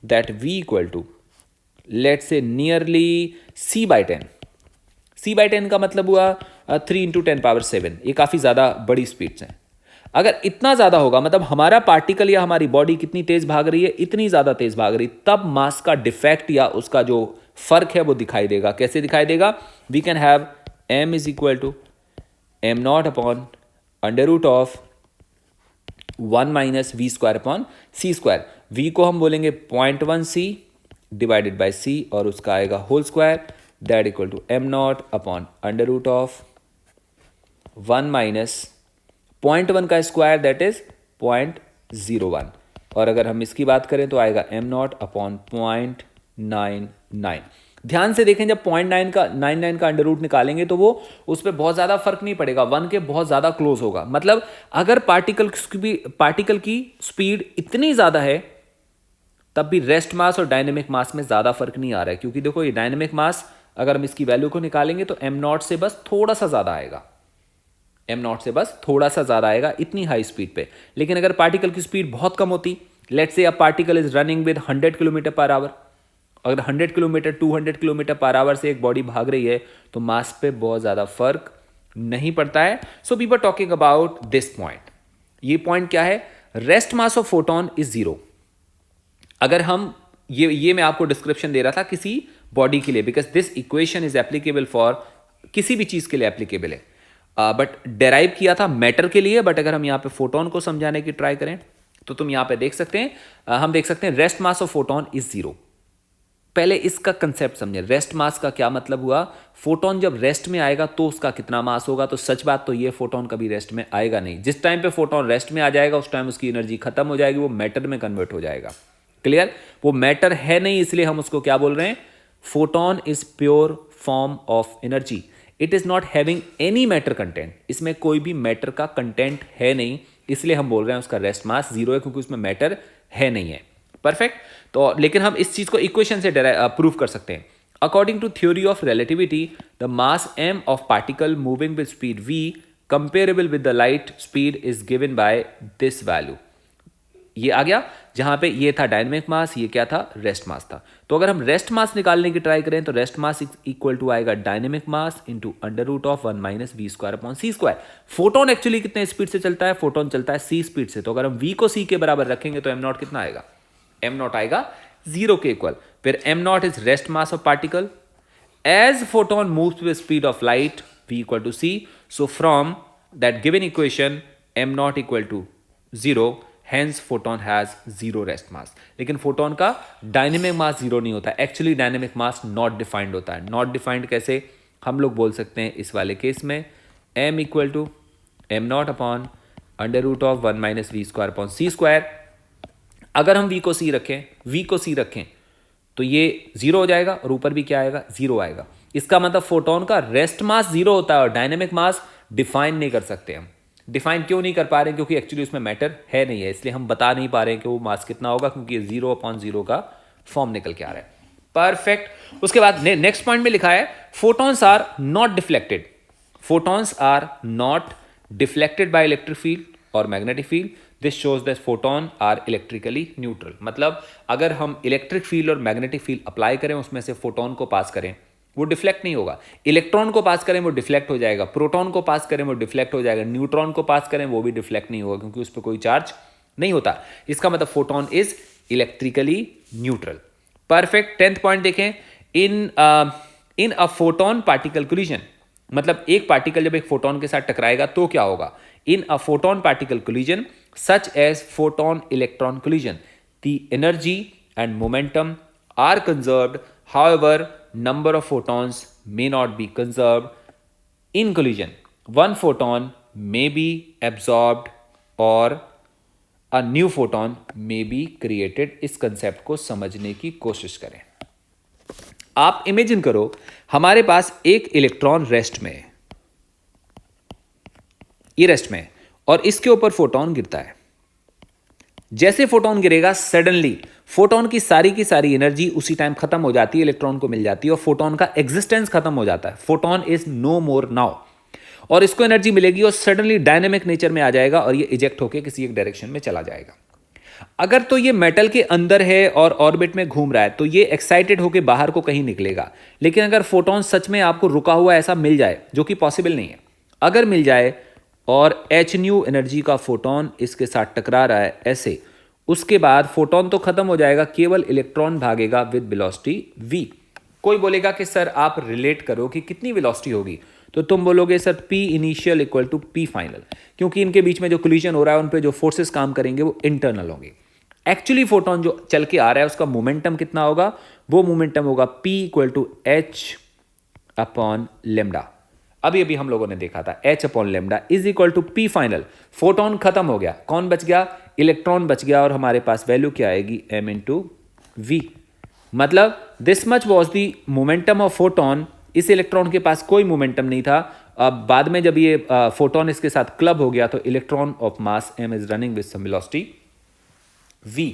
that v equal to let say nearly c/10, c/10 का मतलब हुआ 3 × 10⁻7, ये काफ़ी ज़्यादा बड़ी स्पीड्स हैं। अगर इतना ज़्यादा होगा, मतलब हमारा पार्टिकल या हमारी बॉडी कितनी तेज़ भाग रही है, इतनी ज़्यादा तेज़ भाग रही, तब मास का डिफेक्ट या उसका जो फर्क है वो दिखाई देगा। कैसे दिखाई देगा? We can have m is equal to m0 upon under root of 1 minus v square upon c square. v को हम बोलेंगे 0.1 c डिवाइडेड बाई c, और उसका आएगा whole square, that equal to m0 upon under root of 1 minus 0.1 का square, that is 0.01, और अगर हम इसकी बात करें तो आएगा m0 अपॉन 0.99। ध्यान से देखें, जब 0.99 का अंडर रूट निकालेंगे तो वो उस पर बहुत ज़्यादा फर्क नहीं पड़ेगा, 1 के बहुत ज़्यादा क्लोज होगा। मतलब अगर पार्टिकल की स्पीड इतनी ज़्यादा है, तब भी रेस्ट मास और डायनेमिक मास में ज़्यादा फर्क नहीं आ रहा है, क्योंकि देखो ये डायनेमिक मास अगर हम इसकी वैल्यू को निकालेंगे तो m0 से बस थोड़ा सा ज़्यादा आएगा, m0 से बस थोड़ा सा ज़्यादा आएगा इतनी हाई स्पीड पे। लेकिन अगर पार्टिकल की स्पीड बहुत कम होती, let's say a particle is running with 100 kilometre per hour, अगर 100 किलोमीटर 200 किलोमीटर पर आवर से एक बॉडी भाग रही है तो मास पे बहुत ज़्यादा फर्क नहीं पड़ता है। So we were talking about this point. ये पॉइंट क्या है? Rest mass of photon is 0। अगर हम ये मैं आपको डिस्क्रिप्शन दे रहा था किसी बॉडी के लिए, because this equation is applicable for किसी भी चीज़ के लिए एप्लीकेबल है, बट डेराइव किया था मैटर के लिए। बट अगर हम यहाँ पे फोटोन को समझाने की ट्राई करें तो तुम यहाँ पे देख सकते हैं, हम देख सकते हैं rest mass of photon is 0। पहले इसका कंसेप्ट समझें, रेस्ट मास का क्या मतलब हुआ। फोटोन जब रेस्ट में आएगा तो उसका कितना मास होगा? तो सच बात तो ये फोटोन कभी रेस्ट में आएगा नहीं। जिस टाइम पे फोटोन रेस्ट में आ जाएगा उस टाइम उसकी एनर्जी खत्म हो जाएगी, वो मैटर में कन्वर्ट हो जाएगा। क्लियर? वो मैटर है नहीं, इसलिए हम उसको क्या बोल रहे हैं? Photon is pure form of energy, it is not having any matter content. इसमें कोई भी मैटर का कंटेंट है नहीं, इसलिए हम बोल रहे हैं उसका रेस्ट मास 0 है, क्योंकि उसमें मैटर है नहीं है। परफेक्ट। तो लेकिन हम इस चीज को इक्वेशन से प्रूव कर सकते हैं। According to theory of relativity, the mass m of particle moving with speed v comparable with the light speed is given by this value. ये आ गया, जहां पे ये था डायनेमिक मास, ये क्या था, रेस्ट मास था। तो अगर हम रेस्ट मास निकालने की ट्राई करें तो रेस्ट मास इक्वल टू आएगा dynamic mass into under root of 1 minus v square upon c square. Photon actually कितने स्पीड से चलता है, फोटोन चलता है सी स्पीड से, तो अगर हम वी को सी के बराबर रखेंगे तो एम नॉट कितना आएगा, एम नॉट आएगा 0 के इक्वल। फिर am not is rest mass of particle as photon moves with speed of light v equal to c, so from that given equation m naught equal to 0, hence photon has 0 rest mass। लेकिन photon का dynamic मास 0 नहीं होता, actually dynamic mass not defined होता है। Not defined कैसे हम लोग बोल सकते हैं इस वाले केस में, m equal to m naught upon under root of 1 minus v square upon c square. अगर हम v को c रखें, v को c रखें तो ये 0 हो जाएगा और ऊपर भी क्या आएगा, 0 आएगा। इसका मतलब फोटोन का रेस्ट मास 0 होता है और डायनेमिक मास डिफाइन नहीं कर सकते हम। डिफाइन क्यों नहीं कर पा रहे हैं, क्योंकि एक्चुअली उसमें मैटर है नहीं है, इसलिए हम बता नहीं पा रहे हैं कि वो मास कितना होगा, क्योंकि ये 0 अपॉन 0 का फॉर्म निकल के आ रहा है। परफेक्ट। उसके बाद नेक्स्ट पॉइंट में लिखा है photons are not deflected, photons are not deflected by electric field और magnetic field. This shows that photon are electrically neutral. मतलब अगर हम इलेक्ट्रिक फील्ड और मैग्नेटिक फील्ड अप्लाई करें, उसमें से फोटोन को पास करें, वो डिफ्लेक्ट नहीं होगा। इलेक्ट्रॉन को पास करें वो डिफ्लेक्ट हो जाएगा, प्रोटॉन को पास करें वो डिफ्लेक्ट हो जाएगा, न्यूट्रॉन को पास करें वो भी डिफ्लेक्ट नहीं होगा, क्योंकि उस पर कोई चार्ज नहीं होता। इसका मतलब photon is electrically neutral. Perfect. 10th point देखें, इन अ फोटोन पार्टिकल कोलिजन, मतलब एक पार्टिकल जब एक फोटोन के साथ टकराएगा तो क्या होगा। In a photon particle collision such as photon electron collision, the energy and momentum are conserved, however number of photons may not be conserved. In collision one photon may be absorbed or a new photon may be created। इस concept को समझने की कोशिश करें। आप imagine करो हमारे पास एक इलेक्ट्रॉन रेस्ट में है, ये रेस्ट में है और इसके ऊपर फोटोन गिरता है। जैसे फोटोन गिरेगा सडनली फोटोन की सारी एनर्जी उसी टाइम खत्म हो जाती है, इलेक्ट्रॉन को मिल जाती है और फोटोन का एग्जिस्टेंस खत्म हो जाता है। Photon is no more now और इसको एनर्जी मिलेगी और सडनली डायनेमिक नेचर में आ जाएगा और ये इजेक्ट होकर किसी एक डायरेक्शन में चला जाएगा। अगर तो ये मेटल के अंदर है और ऑर्बिट में घूम रहा है तो ये एक्साइटेड होकर बाहर को कहीं निकलेगा। लेकिन अगर फोटोन सच में आपको रुका हुआ ऐसा मिल जाए, जो कि पॉसिबल नहीं है, अगर मिल जाए और एच न्यू एनर्जी का फोटोन इसके साथ टकरा रहा है ऐसे, उसके बाद फोटोन तो खत्म हो जाएगा, केवल इलेक्ट्रॉन भागेगा विद वेलोसिटी v। कोई बोलेगा कि सर आप रिलेट करो कि कितनी वेलोसिटी होगी, तो तुम बोलोगे sir p initial equal to p final, क्योंकि इनके बीच में जो कोलिजन हो रहा है उन पे जो फोर्सेस काम करेंगे वो इंटरनल होंगे। एक्चुअली फोटोन जो चल के आ रहा है उसका मोमेंटम कितना होगा, वो मोमेंटम होगा p equal to h upon lambda. अभी हम लोगों ने देखा था h upon lambda is equal to p final. Photon खत्म हो गया, कौन बच गया, इलेक्ट्रॉन बच गया और हमारे पास वैल्यू क्या आएगी, m इंटू वी। मतलब this much was the momentum of photon. इस इलेक्ट्रॉन के पास कोई मोमेंटम नहीं था। अब बाद में जब ये फोटोन इसके साथ क्लब हो गया तो electron of mass m is running with some velocity v।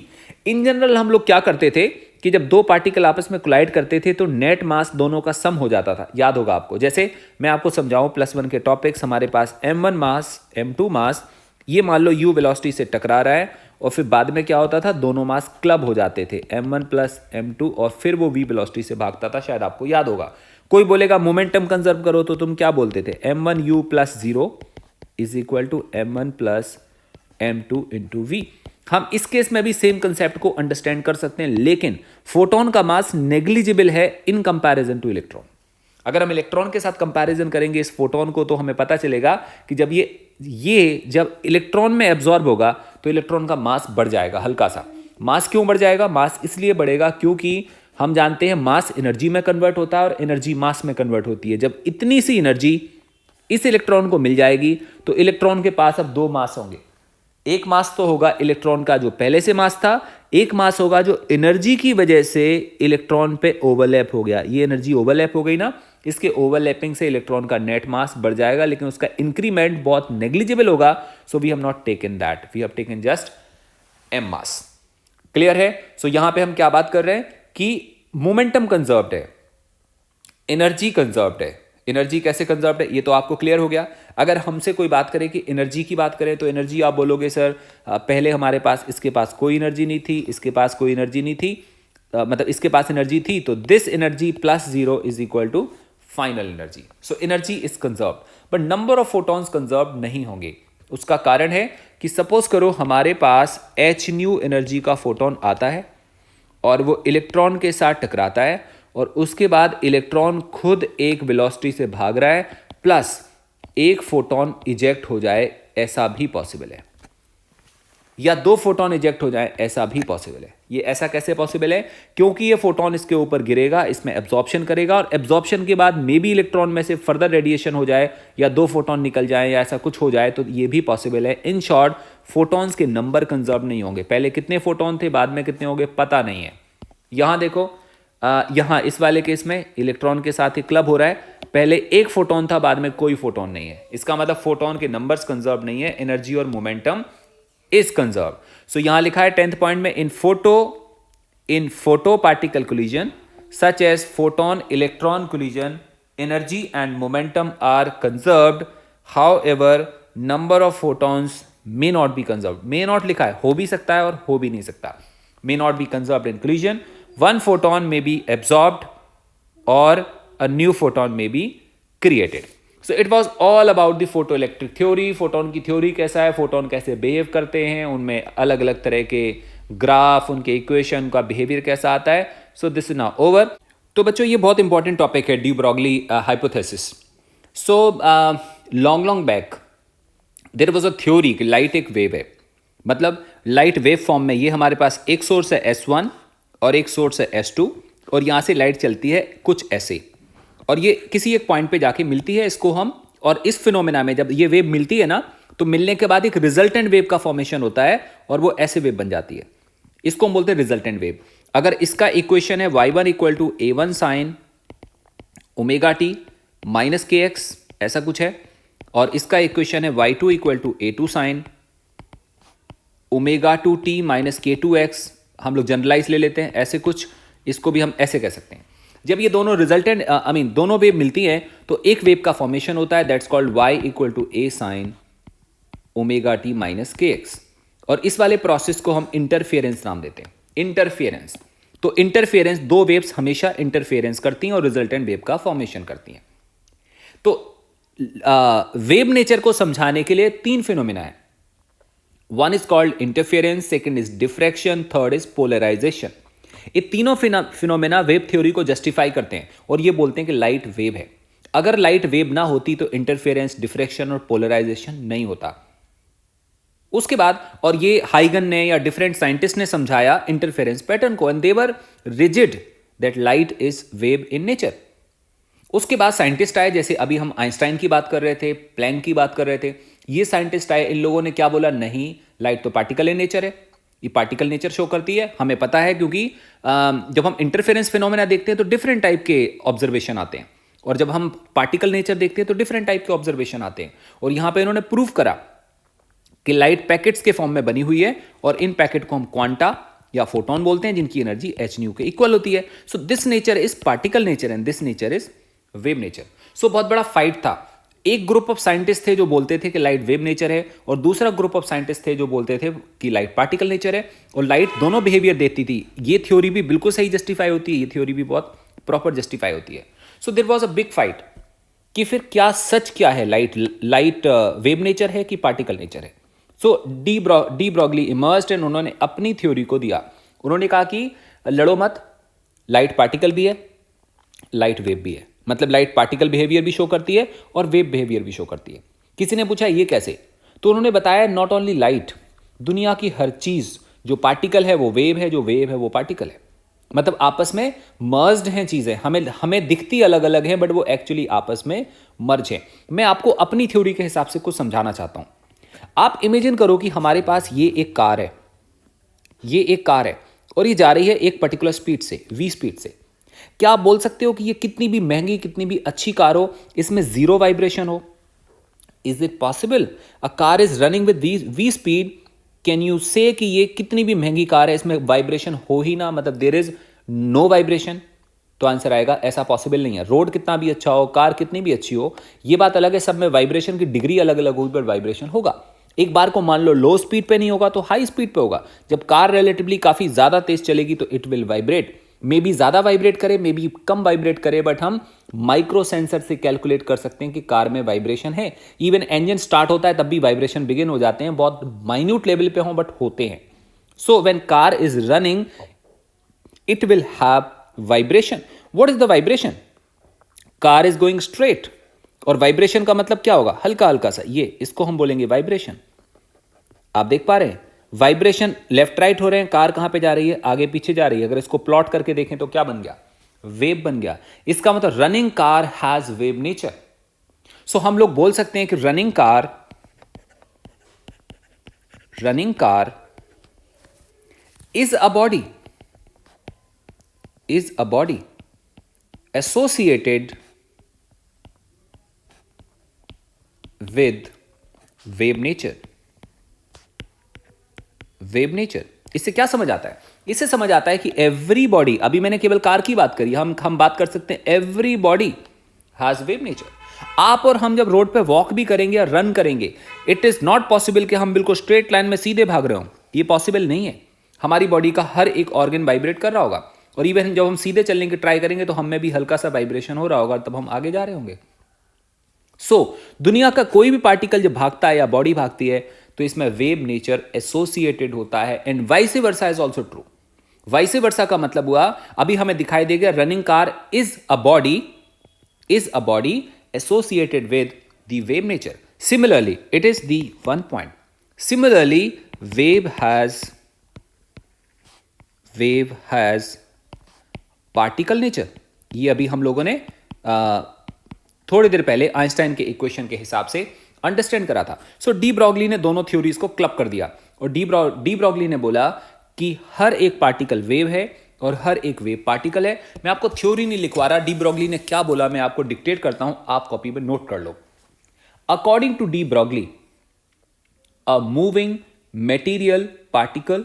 In general हम लोग क्या करते थे कि जब दो पार्टिकल आपस में कोलाइड करते थे तो नेट मास दोनों का सम हो जाता था। याद होगा आपको, जैसे मैं आपको समझाऊं +1 के टॉपिक्स, हमारे पास m1 मास m2 मास, ये मान लो u वेलोसिटी से टकरा रहा है और फिर बाद में क्या होता था, दोनों मास क्लब हो जाते थे m1 प्लस m2 और फिर वो v वेलोसिटी से भागता था। शायद आपको याद होगा। कोई बोलेगा मोमेंटम कंजर्व करो, तो तुम क्या बोलते थे, m1u plus 0 is equal to m1 plus m2 into v। हम इस केस में भी सेम कंसेप्ट को अंडरस्टैंड कर सकते हैं, लेकिन फोटोन का मास नेग्लिजिबल है इन कंपैरिजन टू इलेक्ट्रॉन। अगर हम इलेक्ट्रॉन के साथ कंपैरिजन करेंगे इस फोटोन को तो हमें पता चलेगा कि जब ये जब इलेक्ट्रॉन में एब्जॉर्ब होगा तो इलेक्ट्रॉन का मास बढ़ जाएगा हल्का सा। मास क्यों बढ़ जाएगा, मास इसलिए बढ़ेगा क्योंकि हम जानते हैं मास एनर्जी में कन्वर्ट होता है और एनर्जी मास में कन्वर्ट होती है। जब इतनी सी एनर्जी इस इलेक्ट्रॉन को मिल जाएगी तो इलेक्ट्रॉन के पास अब दो मास होंगे। एक मास तो होगा इलेक्ट्रॉन का जो पहले से मास था, एक मास होगा जो एनर्जी की वजह से इलेक्ट्रॉन पे ओवरलैप हो गया। ये एनर्जी ओवरलैप हो गई ना, इसके ओवरलैपिंग से इलेक्ट्रॉन का नेट मास बढ़ जाएगा, लेकिन उसका इंक्रीमेंट बहुत नेग्लिजिबल होगा। So we have not taken that, we have taken just m mass. Clear है। सो यहां पे हम क्या बात कर रहे हैं कि मोमेंटम कंजर्व्ड है, एनर्जी कंजर्व्ड है, एनर्जी कैसे कंजर्व्ड है ये तो आपको क्लियर हो गया। अगर हमसे कोई बात करे कि एनर्जी की बात करें तो एनर्जी आप बोलोगे सर पहले हमारे पास इसके पास कोई एनर्जी नहीं थी, इसके पास कोई एनर्जी नहीं थी, मतलब इसके पास एनर्जी थी तो this energy plus zero is equal to final energy. So energy is conserved but number of photons conserved नहीं होंगे। उसका कारण है कि सपोज करो हमारे पास एच न्यू एनर्जी का फोटोन आता है और वो इलेक्ट्रॉन के साथ टकराता है और उसके बाद इलेक्ट्रॉन खुद एक वेलोसिटी से भाग रहा है प्लस एक फोटोन इजेक्ट हो जाए, ऐसा भी पॉसिबल है, या दो फोटोन इजेक्ट हो जाए ऐसा भी पॉसिबल है। ये ऐसा कैसे पॉसिबल है? क्योंकि ये फोटोन इसके ऊपर गिरेगा, इसमें एब्जॉर्प्शन करेगा और एब्जॉर्प्शन के बाद मे बी इलेक्ट्रॉन में से फर्दर रेडिएशन हो जाए या दो फोटोन निकल जाए या ऐसा कुछ हो जाए, तो ये भी पॉसिबल है। इन शॉर्ट फोटॉन्स के नंबर कंजर्व नहीं होंगे। पहले कितने फोटोन थे, बाद में कितने होंगे, पता नहीं है। यहां देखो, यहां इस वाले केस में इलेक्ट्रॉन के साथ ही क्लब हो रहा है, पहले एक फोटोन था, बाद में कोई फोटोन नहीं है। इसका मतलब फोटोन के नंबर्स कंजर्व नहीं है, एनर्जी और मोमेंटम इज कंजर्व। सो यहां लिखा है 10th पॉइंट में, in photo particle collision such as photon electron collision energy and momentum are conserved, however number of photons may not be conserved. May not लिखा है, हो भी सकता है और हो भी नहीं सकता। मे not be conserved in collision, one photon may be absorbed और a new photon may be created. So it was all about the photoelectric theory. Photon की थ्योरी कैसा है, फोटोन कैसे बिहेव करते हैं, उनमें अलग अलग तरह के ग्राफ, उनके इक्वेशन का बिहेवियर कैसा आता है। So this is now over. तो बच्चों ये बहुत इंपॉर्टेंट टॉपिक है, de Broglie hypothesis. So long back there was a theory कि लाइट एक वेव है, मतलब लाइट वेव फॉर्म में। ये हमारे पास एक सोर्स है S1 और एक सोर्स है S2 और यहां से लाइट चलती है कुछ ऐसे, और ये किसी एक पॉइंट पे जाके मिलती है। इसको हम, और इस फिनोमेना में जब ये वेव मिलती है ना, तो मिलने के बाद एक रिजल्टेंट वेव का फॉर्मेशन होता है और वो ऐसे वेव बन जाती है। इसको हम बोलते हैं रिजल्टेंट वेव। अगर इसका इक्वेशन है y1 equal to a1 sine omega t minus k x, ऐसा कुछ है, और इसका इक्वेशन है y2 equal to a2 sine omega two t minus k two x, हम लोग जनरलाइज ले लेते हैं ऐसे कुछ, इसको भी हम ऐसे कह सकते हैं। जब ये दोनों रिजल्टेंट दोनों वेव मिलती हैं तो एक वेव का फॉर्मेशन होता है, that's called y equal to a sine omega t minus k x, और इस वाले प्रोसेस को हम इंटरफेरेंस नाम देते हैं। इंटरफेरेंस, तो इंटरफेरेंस, दो वेव्स हमेशा इंटरफेरेंस करती हैं और रिजल्टेंट वेव का फॉर्मेशन करती हैं। तो वेव नेचर को समझाने के लिए तीन फिनोमेना है। One is called interference, second is diffraction, third is polarisation. ये तीनों फिनोमेना वेव थ्योरी को जस्टिफाई करते हैं और ये बोलते हैं कि लाइट वेव है। अगर लाइट वेव ना होती तो इंटरफेरेंस, डिफ्रैक्शन और पोलराइजेशन नहीं होता। उसके बाद, और ये हाइगन ने या डिफरेंट साइंटिस्ट ने समझाया इंटरफेरेंस पैटर्न को, and they were rigid that light is wave in nature. उसके बाद साइंटिस्ट आए, जैसे अभी हम आइंस्टाइन की बात कर रहे थे, प्लैंक की बात कर रहे थे, ये साइंटिस्ट आए, इन लोगों ने क्या बोला, नहीं लाइट तो पार्टिकल इन नेचर है, ये पार्टिकल नेचर शो करती है। हमें पता है क्योंकि जब हम इंटरफेरेंस फिनोमेना देखते हैं तो डिफरेंट टाइप के ऑब्जर्वेशन आते हैं, और जब हम पार्टिकल नेचर देखते हैं तो डिफरेंट टाइप के ऑब्जर्वेशन आते हैं। और यहां पे इन्होंने प्रूव करा कि लाइट पैकेट्स के फॉर्म में बनी हुई है और इन पैकेट को हम क्वांटा या फोटोन बोलते हैं, जिनकी एनर्जी h न्यू के इक्वल होती है। So this nature is particle nature and this nature is wave nature. So बहुत बड़ा फाइट था। एक ग्रुप ऑफ साइंटिस्ट थे जो बोलते थे कि लाइट वेव नेचर है, और दूसरा ग्रुप ऑफ साइंटिस्ट थे जो बोलते थे कि लाइट पार्टिकल नेचर है, और लाइट दोनों बिहेवियर देती थी। ये थ्योरी भी बिल्कुल सही जस्टिफाई होती है, ये थ्योरी भी बहुत प्रॉपर जस्टिफाई होती है। So there was a big fight कि फिर क्या सच क्या है, लाइट वेव नेचर है कि पार्टिकल नेचर है। सो डी ब्रॉगली इमर्स्ड एंड उन्होंने अपनी थ्योरी को दिया। उन्होंने कहा कि लड़ो मत, लाइट पार्टिकल भी है, लाइट वेव भी है, मतलब लाइट पार्टिकल बिहेवियर भी शो करती है और वेव बिहेवियर भी शो करती है। किसी ने पूछा ये कैसे, तो उन्होंने बताया नॉट ओनली लाइट, दुनिया की हर चीज जो पार्टिकल है वो वेव है, जो वेव है वो पार्टिकल है। मतलब आपस में मर्ज्ड हैं चीजें, हमें दिखती अलग अलग हैं बट वो एक्चुअली आपस में मर्ज है। मैं आपको अपनी थ्योरी के हिसाब से कुछ समझाना चाहता हूं। आप इमेजिन करो कि हमारे पास ये एक कार है, ये एक कार है और ये जा रही है एक पर्टिकुलर स्पीड से, v स्पीड से। क्या आप बोल सकते हो कि ये कितनी भी महंगी, कितनी भी अच्छी कार हो, इसमें जीरो वाइब्रेशन हो? Is it possible? A car is running with v speed, can you से कि ये कितनी भी महंगी कार है, इसमें वाइब्रेशन हो ही ना, मतलब देयर इज नो वाइब्रेशन? तो आंसर आएगा ऐसा पॉसिबल नहीं है। रोड कितना भी अच्छा हो, कार कितनी भी अच्छी हो, ये बात अलग है, सब में वाइब्रेशन की डिग्री अलग अलग होगी, पर वाइब्रेशन होगा। एक बार को मान लो लो स्पीड पे नहीं होगा तो हाई स्पीड पे होगा। जब कार रिलेटिवली काफी ज्यादा तेज चलेगी तो it will vibrate, may be ज्यादा वाइब्रेट करे, मे बी कम वाइब्रेट करे, बट हम माइक्रो सेंसर से कैलकुलेट कर सकते हैं कि कार में वाइब्रेशन है। इवन इंजन स्टार्ट होता है तब भी वाइब्रेशन बिगिन हो जाते हैं, बहुत माइन्यूट लेवल पे हो बट होते हैं। So when car is running it will have vibration. What is the vibration? car is going straight, और वाइब्रेशन का मतलब क्या होगा? हल्का हल्का सा, ये इसको हम बोलेंगे वाइब्रेशन। आप देख पा रहे हैं वाइब्रेशन लेफ्ट राइट हो रहे हैं, कार कहां पे जा रही है? आगे पीछे जा रही है। अगर इसको प्लॉट करके देखें तो क्या बन गया? वेव बन गया। इसका मतलब running car has wave nature. So हम लोग बोल सकते हैं कि running car is a body associated with wave nature. Wave nature इससे क्या समझ आता है? इससे समझ आता है कि एवरी बॉडी, अभी मैंने केवल कार की बात करी, हम बात कर सकते हैं every body has wave nature. आप और हम जब रोड पे वॉक भी करेंगे या रन करेंगे, इट इज नॉट पॉसिबल कि हम बिल्कुल स्ट्रेट लाइन में सीधे भाग रहे हो, ये पॉसिबल नहीं है। हमारी बॉडी का हर एक ऑर्गन वाइब्रेट कर रहा होगा, और इवन जब हम सीधे चलने की ट्राई करेंगे तो हम में भी हल्का सा वाइब्रेशन हो रहा होगा, तब हम आगे जा रहे होंगे। दुनिया का कोई भी पार्टिकल जब भागता है या बॉडी भागती है तो इसमें वेव नेचर एसोसिएटेड होता है, and vice versa is also true. Vice versa का मतलब हुआ, अभी हमें दिखाई देगा running car is a body associated with the wave nature. Similarly it is the one point. Similarly wave has particle nature. ये अभी हम लोगों ने थोड़ी देर पहले आइंस्टाइन के इक्वेशन के हिसाब से अंडरस्टैंड करा था। डी ब्रॉगली ने दोनों थ्योरीज को क्लब कर दिया, और डी ब्रॉगली ने बोला कि हर एक पार्टिकल वेव है और हर एक वेव पार्टिकल है। मैं आपको थ्योरी नहीं लिखवा रहा, डी ब्रॉगली ने क्या बोला मैं आपको डिक्टेट करता हूं, आप कॉपी में नोट कर लो। According to de Broglie, a moving material particle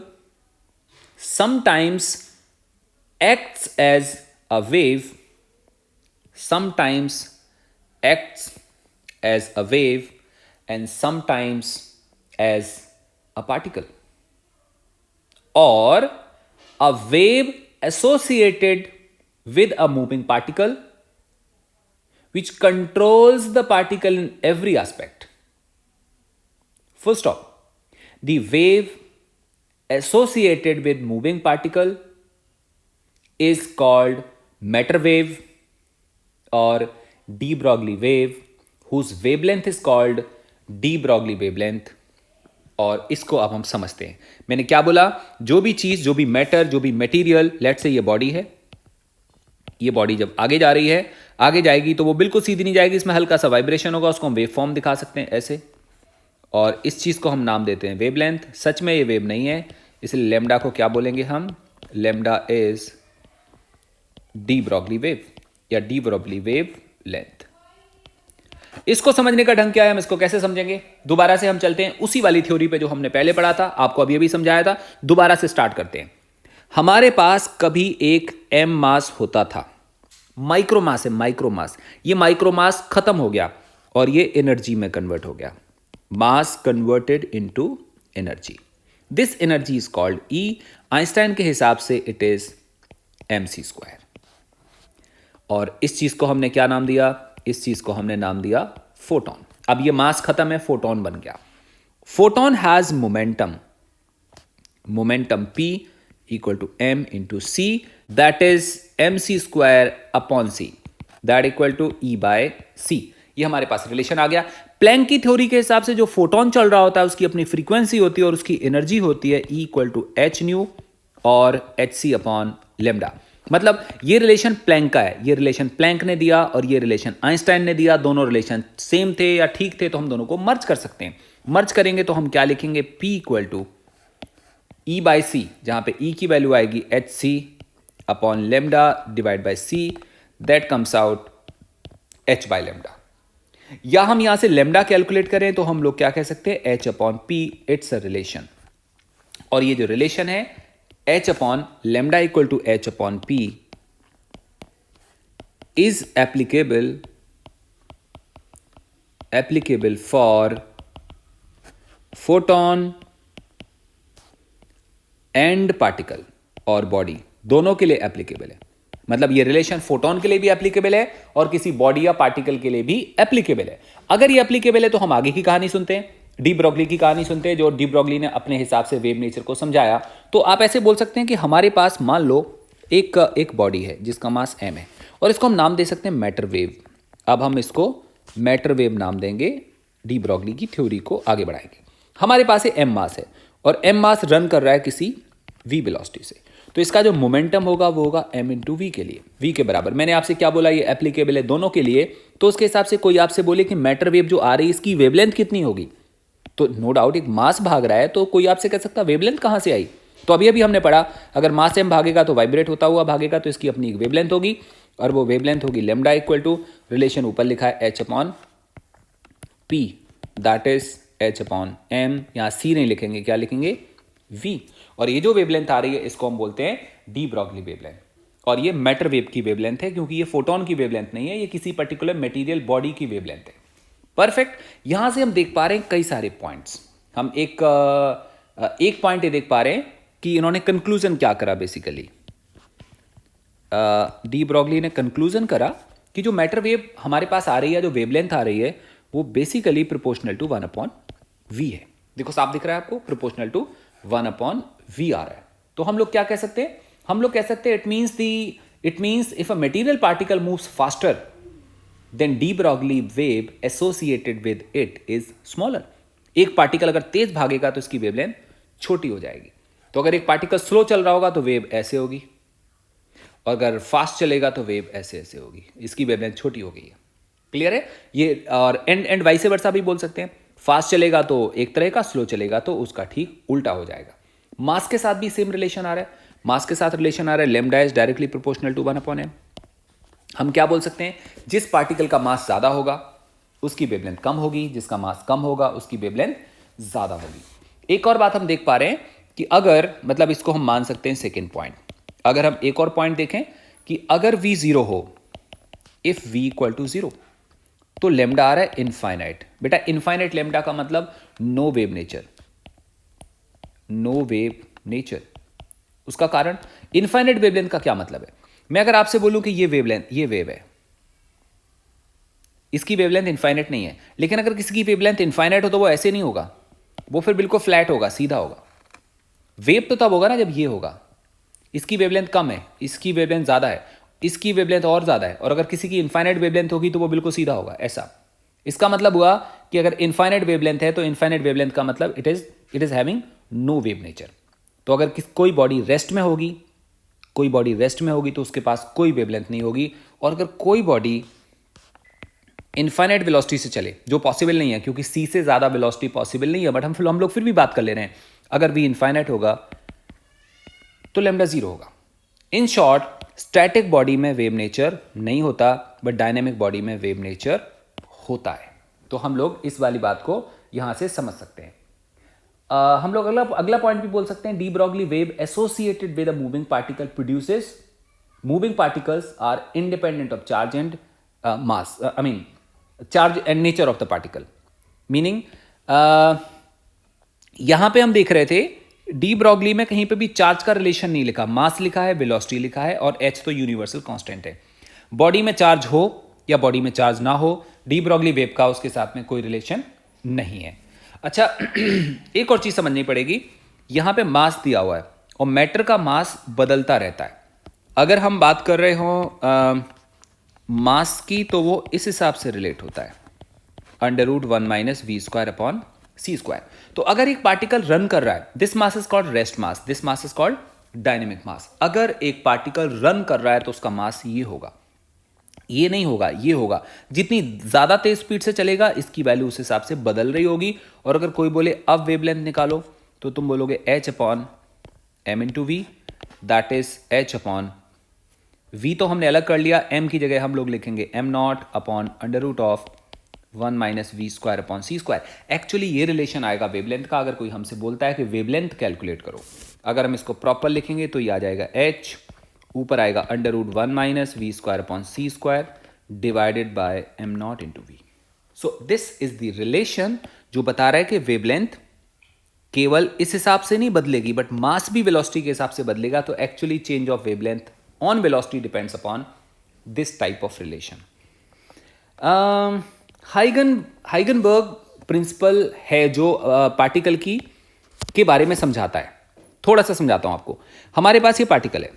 sometimes acts as a wave, sometimes acts as a wave, and sometimes as a particle, or a wave associated with a moving particle which controls the particle in every aspect. Full stop. The wave associated with moving particle is called matter wave or de Broglie wave, whose wavelength is called de Broglie wavelength. और इसको अब हम समझते हैं। मैंने क्या बोला? जो भी चीज, जो भी मैटर, जो भी मटेरियल, लेट से ये बॉडी है, ये बॉडी जब आगे जा रही है, आगे जाएगी तो वो बिल्कुल सीधी नहीं जाएगी, इसमें हल्का सा वाइब्रेशन होगा, उसको हम वेव फॉर्म दिखा सकते हैं ऐसे, और इस चीज को हम नाम देते हैं वेवलेंथ। सच में ये वेव नहीं है, इसलिए लेमडा को क्या बोलेंगे हम? Lambda is D Broglie wave या डी ब्रॉगली वेव लेंथ। इसको समझने का ढंग क्या है, हम इसको कैसे समझेंगे? दोबारा से हम चलते हैं उसी वाली थ्योरी पे जो हमने पहले पढ़ा था, आपको अभी अभी समझाया था, दोबारा से स्टार्ट करते हैं। हमारे पास कभी एक एम मास होता था, माइक्रो मास है, माइक्रो मास। ये माइक्रो मास खत्म हो गया और ये एनर्जी में कन्वर्ट हो गया, mass converted into energy. This energy is called E. Einstein के हिसाब से इट इज mc²। और इस चीज को हमने क्या नाम दिया? इस चीज को हमने नाम दिया फोटोन। अब ये मास खत्म है, फोटोन बन गया। Photon has momentum, momentum p equal to m into c, that is mc² upon c, that equal to e/c। ये हमारे पास रिलेशन आ गया। प्लैंक की थ्योरी के हिसाब से जो फोटोन चल रहा होता है उसकी अपनी फ्रीक्वेंसी होती है और उसकी एनर्जी होती है E equal to h nu और hc अपॉन लेमडा। मतलब ये रिलेशन प्लैंक का है, ये रिलेशन प्लैंक ने दिया और ये रिलेशन आइंस्टाइन ने दिया। दोनों रिलेशन सेम थे या ठीक थे, तो हम दोनों को मर्ज कर सकते हैं। मर्ज करेंगे तो हम क्या लिखेंगे? P इक्वल टू E/c, जहां पे E की वैल्यू आएगी hc upon lambda divide by c, that comes out h/λ। या हम यहां से लेमडा कैलकुलेट करें तो हम लोग क्या कह सकते हैं? h upon p, it's a relation. और ये जो रिलेशन है h upon lambda equal to h upon p, is applicable for photon and particle और बॉडी, दोनों के लिए एप्लीकेबल है। मतलब ये रिलेशन फोटोन के लिए भी एप्लीकेबल है और किसी बॉडी या पार्टिकल के लिए भी एप्लीकेबल है। अगर ये एप्लीकेबल है तो हम आगे की कहानी सुनते हैं, डी ब्रॉगली की कहानी सुनते हैं, जो डी ब्रॉगली ने अपने हिसाब से वेव नेचर को समझाया। तो आप ऐसे बोल सकते हैं कि हमारे पास मान लो एक बॉडी है जिसका मास m है और इसको हम नाम दे सकते हैं मैटर वेव। अब हम इसको मैटर वेव नाम देंगे, डी ब्रॉगली की थ्योरी को आगे बढ़ाएंगे। हमारे पास m मास है और m मास रन कर रहा है किसी v वेलोसिटी से, तो इसका जो मोमेंटम होगा वो होगा m इंटू वी के लिए, v के बराबर। मैंने आपसे क्या बोला, ये एप्लीकेबल है दोनों के लिए, तो उसके हिसाब से कोई आपसे बोले कि मैटर वेव जो आ रही है इसकी वेवलेंथ कितनी होगी, तो नो डाउट एक मास भाग रहा है तो कोई आपसे कह सकता वेवलेंथ कहाँ से आई। तो अभी हमने पढ़ा अगर मास m भागेगा तो वाइब्रेट होता हुआ भागेगा तो इसकी अपनी एक वेवलेंथ होगी और वो वेवलेंथ होगी लेमडा इक्वल टू रिलेशन ऊपर लिखा है h upon p, that is h upon m। यहाँ c नहीं लिखेंगे, क्या लिखेंगे v। और ये जो वेवलेंथ आ रही है इसको हम बोलते हैं डी ब्रॉगली वेवलेंथ, और ये मैटर वेव की वेवलेंथ है क्योंकि ये फोटोन की वेवलेंथ नहीं है, ये किसी पर्टिकुलर मटेरियल बॉडी की वेवलेंथ है। परफेक्ट। यहां से हम देख पा रहे हैं कई सारे पॉइंट्स। हम एक पॉइंट ये देख पा रहे हैं कि इन्होंने कंक्लूजन क्या करा। बेसिकली डी ब्रॉगली ने कंक्लूजन करा कि जो मैटर वेव हमारे पास आ रही है, जो वेवलेंथ आ रही है, वो बेसिकली प्रोपोर्शनल टू 1/v है। देखो साफ दिख रहा है आपको, प्रोपोर्शनल टू 1/v आ रहा है। तो हम लोग क्या कह सकते हैं, हम लोग कह सकते हैं it means if a material particle moves faster than D Broglie wave associated with it is smaller. एक पार्टिकल अगर तेज भागेगा तो इसकी वेवलेंथ छोटी हो जाएगी। तो अगर एक पार्टिकल स्लो चल रहा होगा तो वेव ऐसे होगी, और अगर फास्ट चलेगा तो वेव ऐसे ऐसे होगी, इसकी वेवलेंथ छोटी हो गई है। क्लियर है ये। और एंड वाइस वर्सा भी बोल सकते हैं, फास्ट चलेगा तो एक तरह का, स्लो चलेगा तो उसका ठीक उल्टा हो जाएगा। मास के साथ भी सेम रिलेशन आ रहा है, मास के साथ रिलेशन आ रहा है, lambda is directly proportional to 1/m। हम क्या बोल सकते हैं, जिस पार्टिकल का मास ज्यादा होगा उसकी वेवलेंथ कम होगी, जिसका मास कम होगा उसकी वेवलेंथ ज्यादा होगी। एक और बात हम देख पा रहे हैं कि अगर, मतलब इसको हम मान सकते हैं सेकेंड पॉइंट, अगर हम एक और पॉइंट देखें कि अगर v 0 हो, इफ v इक्वल टू 0, तो लेमडा आ रहा है इनफाइनाइट। बेटा इनफाइनाइट लेमडा का मतलब no wave nature, no wave nature. उसका कारण इनफाइनाइट वेवलेंथ का क्या मतलब है। मैं अगर आपसे बोलूं कि ये वेवलेंथ, ये वेव है, इसकी वेवलेंथ इनफाइनाइट नहीं है, लेकिन अगर किसी की वेवलेंथ इनफाइनाइट हो तो वो ऐसे नहीं होगा, वो फिर बिल्कुल फ्लैट होगा, सीधा होगा। वेव तो तब होगा ना जब ये होगा, इसकी वेवलेंथ कम है, इसकी वेवलेंथ ज्यादा है, इसकी वेवलेंथ और ज्यादा है, और अगर किसी की इनफाइनाइट वेवलेंथ होगी तो वो बिल्कुल सीधा होगा, ऐसा। इसका मतलब हुआ कि अगर इनफाइनाइट वेवलेंथ है तो इनफाइनाइट वेवलेंथ का मतलब it is having no wave nature. तो अगर कोई बॉडी रेस्ट में होगी, कोई बॉडी रेस्ट में होगी तो उसके पास कोई वेवलेंथ नहीं होगी, और अगर कोई बॉडी इनफाइनाइट वेलोसिटी से चले, जो पॉसिबल नहीं है क्योंकि c से ज्यादा वेलोसिटी पॉसिबल नहीं है, बट हम लोग फिर भी बात कर ले रहे हैं, अगर v इनफाइनाइट होगा तो लेमडा 0 होगा। इन शॉर्ट, स्टैटिक बॉडी में वेव नेचर नहीं होता, बट डायनेमिक बॉडी में वेव नेचर होता है। तो हम लोग इस वाली बात को यहां से समझ सकते हैं। हम लोग अगला पॉइंट भी बोल सकते हैं, de Broglie wave associated with a moving particle produces, moving particles are independent of charge and mass, I mean charge and nature of the particle. Meaning यहां पे हम देख रहे थे डी ब्रॉगली में कहीं पे भी चार्ज का रिलेशन नहीं लिखा, मास लिखा है, वेलोसिटी लिखा है, और h तो यूनिवर्सल कांस्टेंट है। बॉडी में चार्ज हो या बॉडी में चार्ज ना हो, डी ब्रॉगली वेव का उसके साथ में कोई रिलेशन नहीं है। अच्छा एक और चीज समझनी पड़ेगी, यहां पे मास दिया हुआ है और मैटर का मास बदलता रहता है। अगर हम बात कर रहे हो मास की तो वो इस हिसाब से रिलेट होता है, √1 - v² अपॉन c²। तो अगर एक पार्टिकल रन कर रहा है, this mass is called rest mass, this mass is called dynamic mass. अगर एक पार्टिकल रन कर रहा है तो उसका मास ये होगा, ये नहीं होगा, ये होगा। जितनी ज्यादा तेज स्पीड से चलेगा इसकी वैल्यू उस हिसाब से बदल रही होगी। और अगर कोई बोले अब वेवलेंथ निकालो तो तुम बोलोगे h upon m into v, that is h upon v तो हमने अलग कर लिया, m की जगह हम लोग लिखेंगे m0 upon √1 - v² upon c²। Actually ये रिलेशन आएगा वेवलेंथ का। अगर कोई हमसे बोलता है कि वेवलेंथ कैलकुलेट करो, अगर हम इसको प्रॉपर लिखेंगे तो ये आ जाएगा h ऊपर आएगा √1 minus v square upon c square divided by m not into v. So this is the relation जो बता रहा है कि वेवलेंथ केवल इस हिसाब से नहीं बदलेगी बट मास भी वेलोसिटी के हिसाब से बदलेगा। तो actually change of wavelength on velocity depends upon this type of relation. Heisenberg principle है जो पार्टिकल की के बारे में समझाता है। थोड़ा सा समझाता हूं आपको। हमारे पास ये पार्टिकल है,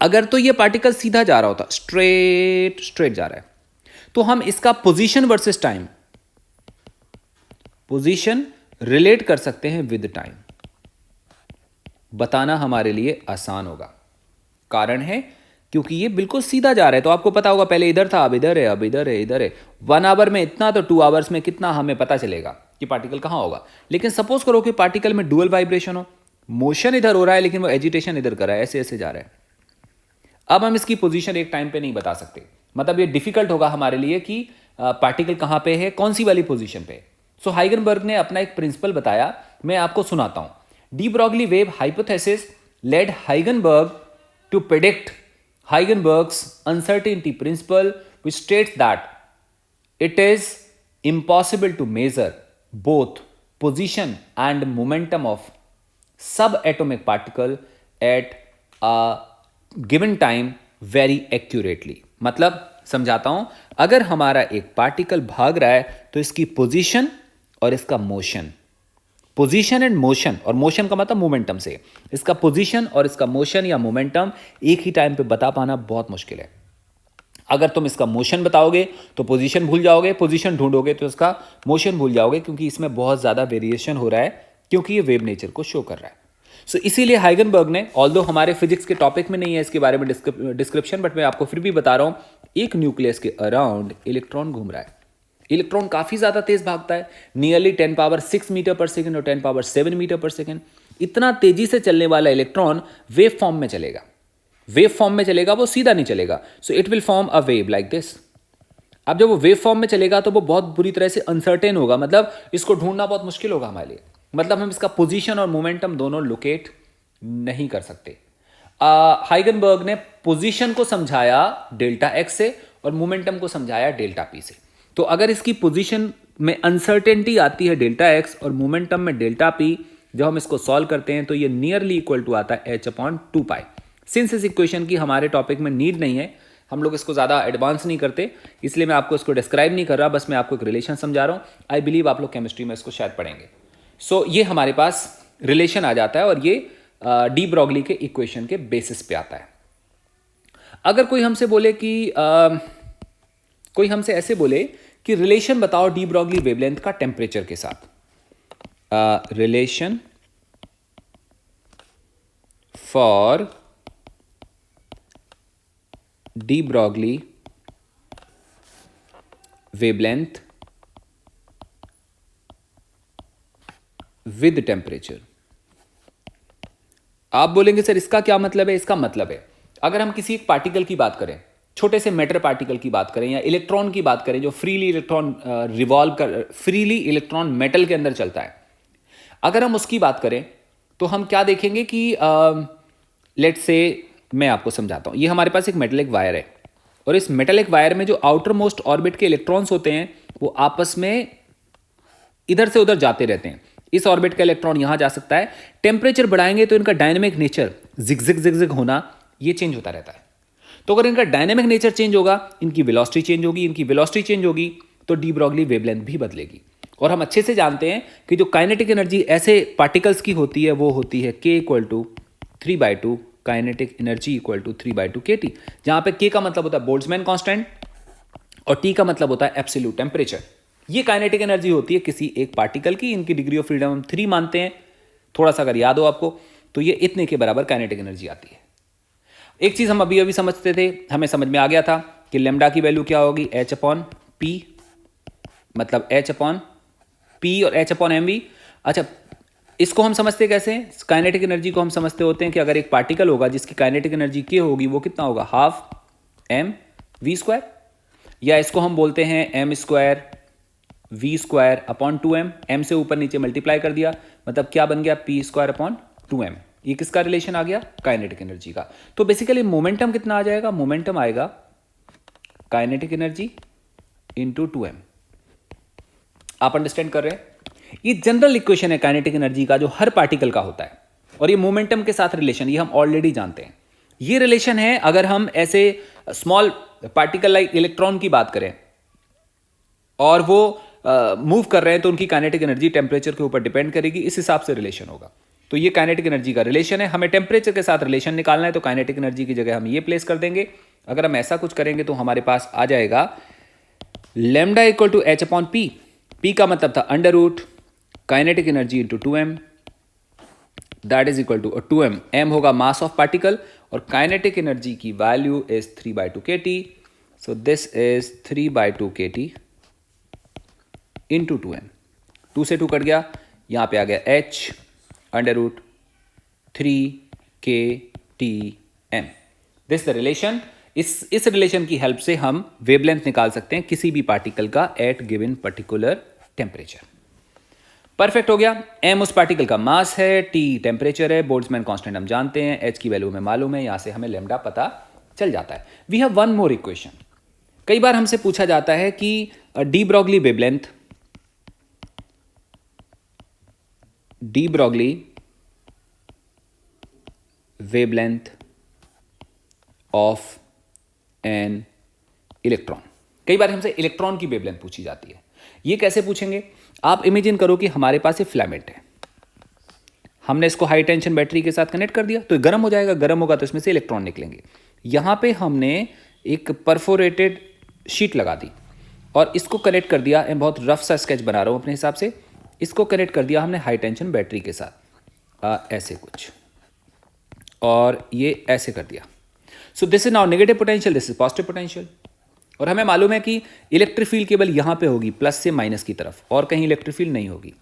अगर तो ये पार्टिकल सीधा जा रहा होता, स्ट्रेट जा रहा है, तो हम इसका position versus time, position relate कर सकते हैं विद टाइम। बताना हमारे लिए आसान होगा। कारण है क्योंकि ये बिल्कुल सीधा जा रहा है। तो आपको पता होगा पहले इधर था, अब इधर है, अब इधर है, इधर है। 1 आवर में इतना, तो 2 आवर्स में कितना, हमें पता चलेगा कि पार्टिकल कहां होगा। लेकिन सपोज करो कि पार्टिकल में डुअल वाइब्रेशन हो, मोशन इधर हो रहा है लेकिन वो एजिटेशन इधर कर रहा है, ऐसे ऐसे जा रहा है। अब हम इसकी पोजीशन एक टाइम पे नहीं बता सकते, मतलब ये डिफिकल्ट होगा हमारे लिए कि पार्टिकल कहां पे है, कौन सी वाली पोजीशन पे। सो हाइगनबर्ग ने अपना एक प्रिंसिपल बताया, मैं आपको सुनाता हूं। De Broglie wave hypothesis led Heisenberg to predict Heisenberg's uncertainty principle, which states that it is impossible to measure both position and momentum of subatomic particle at a given time very accurately। मतलब समझाता हूं, अगर हमारा एक particle भाग रहा है तो इसकी पोजीशन और इसका मोशन, पोजीशन एंड मोशन, और मोशन का मतलब मोमेंटम से, इसका पोजीशन और इसका मोशन या मोमेंटम एक ही टाइम पे बता पाना बहुत मुश्किल है। अगर तुम इसका मोशन बताओगे तो पोजीशन भूल जाओगे, पोजीशन ढूंढोगे तो इसका मोशन भूल जाओगे, क्योंकि इसमें बहुत ज़्यादा वेरिएशन हो रहा है, क्योंकि ये वेव नेचर को शो कर रहा है। सो इसीलिए हाइगनबर्ग ने, ऑल्दो हमारे फिजिक्स के टॉपिक में नहीं है इसके बारे में डिस्क्रिप्शन, बट मैं आपको फिर भी बता रहा हूँ, एक न्यूक्लियस के अराउंड इलेक्ट्रॉन घूम रहा है। इलेक्ट्रॉन काफी ज्यादा तेज भागता है, नियरली 10⁻6 मीटर पर सेकेंड और 10⁻7 मीटर पर सेकेंड। इतना तेजी से चलने वाला इलेक्ट्रॉन वेव फॉर्म में चलेगा, वेव फॉर्म में चलेगा, वो सीधा नहीं चलेगा। So it will form a wave like this. अब जब वो वेव फॉर्म में चलेगा तो वो बहुत बुरी तरह से अनसर्टेन होगा, मतलब इसको ढूंढना बहुत मुश्किल होगा हमारे लिए, मतलब हम इसका पोजीशन और मोमेंटम दोनों लोकेट नहीं कर सकते। हाइगनबर्ग ने पोजीशन को समझाया डेल्टा एक्स से और मोमेंटम को समझाया डेल्टा पी से। तो अगर इसकी पोजीशन में अनसर्टेनिटी आती है डेल्टा एक्स और मोमेंटम में डेल्टा पी, जब हम इसको सॉल्व करते हैं तो ये नियरली इक्वल टू आता है h/2π। सिंस इस इक्वेशन की हमारे टॉपिक में नीड नहीं है, हम लोग इसको ज़्यादा एडवांस नहीं करते, इसलिए मैं आपको इसको डिस्क्राइब नहीं कर रहा, बस मैं आपको एक रिलेशन समझा रहा हूँ। आई बिलीव आप लोग केमिस्ट्री में इसको शायद पढ़ेंगे। सो ये हमारे पास रिलेशन आ जाता है और ये डी ब्रॉगली के इक्वेशन के बेसिस पे आता है। अगर कोई हमसे बोले कि कोई हमसे ऐसे बोले कि रिलेशन बताओ डी ब्रॉगली वेवलेंथ का टेम्परेचर के साथ, relation for D Broglie wavelength with temperature. आप बोलेंगे सर इसका क्या मतलब है? इसका मतलब है अगर हम किसी एक पार्टिकल की बात करें, छोटे से मैटर पार्टिकल की बात करें या इलेक्ट्रॉन की बात करें जो फ्रीली इलेक्ट्रॉन रिवॉल्व कर, फ्रीली इलेक्ट्रॉन मेटल के अंदर चलता है, अगर हम उसकी बात करें तो हम क्या देखेंगे कि लेट्स से मैं आपको समझाता हूं। ये हमारे पास एक मेटेलिक वायर है और इस मेटेलिक वायर में जो आउटर मोस्ट ऑर्बिट के इलेक्ट्रॉन्स होते हैं वो आपस में इधर से उधर जाते रहते हैं। इस ऑर्बिट का इलेक्ट्रॉन यहां जा सकता है। टेम्परेचर बढ़ाएंगे तो इनका डायनेमिक नेचर जिग होना ये चेंज होता रहता है। तो अगर इनका डायनेमिक नेचर चेंज होगा, इनकी वेलोसिटी चेंज होगी, इनकी वेलोसिटी चेंज होगी तो डी ब्रॉगली वेवलेंथ भी बदलेगी। और हम अच्छे से जानते हैं कि जो काइनेटिक एनर्जी ऐसे पार्टिकल्स की होती है वो होती है K = 3/2 काइनेटिक एनर्जी = 3/2 kT, जहां पे K का मतलब होता है बोल्ट्जमैन कांस्टेंट और T का मतलब होता है एब्सोल्यूट टेम्परेचर। ये काइनेटिक एनर्जी होती है किसी एक पार्टिकल की। इनकी डिग्री ऑफ फ्रीडम हम 3 मानते हैं, थोड़ा सा अगर याद हो आपको, तो ये इतने के बराबर काइनेटिक एनर्जी आती है। एक चीज हम अभी समझते थे, हमें समझ में आ गया था कि लेमडा की वैल्यू क्या होगी, h/p, मतलब h/p और h/mv। अच्छा, इसको हम समझते कैसे? काइनेटिक एनर्जी को हम समझते होते हैं कि अगर एक पार्टिकल होगा जिसकी काइनेटिक एनर्जी k होगी, वो कितना होगा, 12 mv², या इसको हम बोलते हैं m² v² upon 2m। m से ऊपर नीचे मल्टीप्लाई कर दिया, मतलब क्या बन गया, p² अपॉन 2m। ये किसका रिलेशन आ गया? काइनेटिक एनर्जी का। तो बेसिकली मोमेंटम कितना आ जाएगा? मोमेंटम आएगा काइनेटिक एनर्जी इंटू 2m। आप अंडरस्टैंड कर रहे हैं? ये जनरल इक्वेशन है काइनेटिक एनर्जी का जो हर पार्टिकल का होता है, और ये मोमेंटम के साथ रिलेशन ये हम ऑलरेडी जानते हैं। ये रिलेशन है अगर हम ऐसे स्मॉल पार्टिकल लाइक इलेक्ट्रॉन की बात करें और वो मूव कर रहे हैं तो उनकी काइनेटिक एनर्जी टेम्परेचर के ऊपर डिपेंड करेगी, इस हिसाब से रिलेशन होगा। तो ये काइनेटिक एनर्जी का रिलेशन है। हमें टेम्परेचर के साथ रिलेशन निकालना है तो काइनेटिक एनर्जी की जगह हम ये प्लेस कर देंगे। अगर हम ऐसा कुछ करेंगे तो हमारे पास आ जाएगा lambda equal to h upon p. P का मतलब था under root kinetic energy into 2m, that is equal to 2m। m होगा मास ऑफ पार्टिकल और काइनेटिक एनर्जी की value is 3/2 kT। So this is 3/2 kT into 2m। 2 से 2 cut गया, यहां पे आ गया h under root 3kTm। This the relation. इस रिलेशन की हेल्प से हम वेवलेंथ निकाल सकते हैं किसी भी पार्टिकल का at given particular temperature. Perfect हो गया। m उस पार्टिकल का मास है, t टेम्परेचर है, बोल्ट्जमैन कांस्टेंट हम जानते हैं, h की वैल्यू हमें मालूम है, यहां से हमें लैम्डा पता चल जाता है। We have one more equation. कई बार हमसे पूछा जाता है कि de Broglie wavelength of an electron. कई बार हमसे इलेक्ट्रॉन की वेवलेंथ पूछी जाती है। ये कैसे पूछेंगे? आप इमेजिन करो कि हमारे पास ये फिलामेंट है, हमने इसको हाई टेंशन बैटरी के साथ कनेक्ट कर दिया तो ये गर्म हो जाएगा, गर्म होगा तो इसमें से इलेक्ट्रॉन निकलेंगे। यहां पे हमने एक परफोरेटेड शीट लगा दी और इसको कनेक्ट कर दिया। मैं बहुत रफ सा स्केच बना रहा हूं अपने हिसाब से। इसको कनेक्ट कर दिया हमने हाई टेंशन बैटरी के साथ, ऐसे कुछ, और ये ऐसे कर दिया। सो this is now negative potential, this is positive potential. और हमें मालूम है कि इलेक्ट्रिक फील्ड केवल यहां पे होगी, प्लस से माइनस की तरफ, और कहीं इलेक्ट्रिक फील्ड नहीं होगी।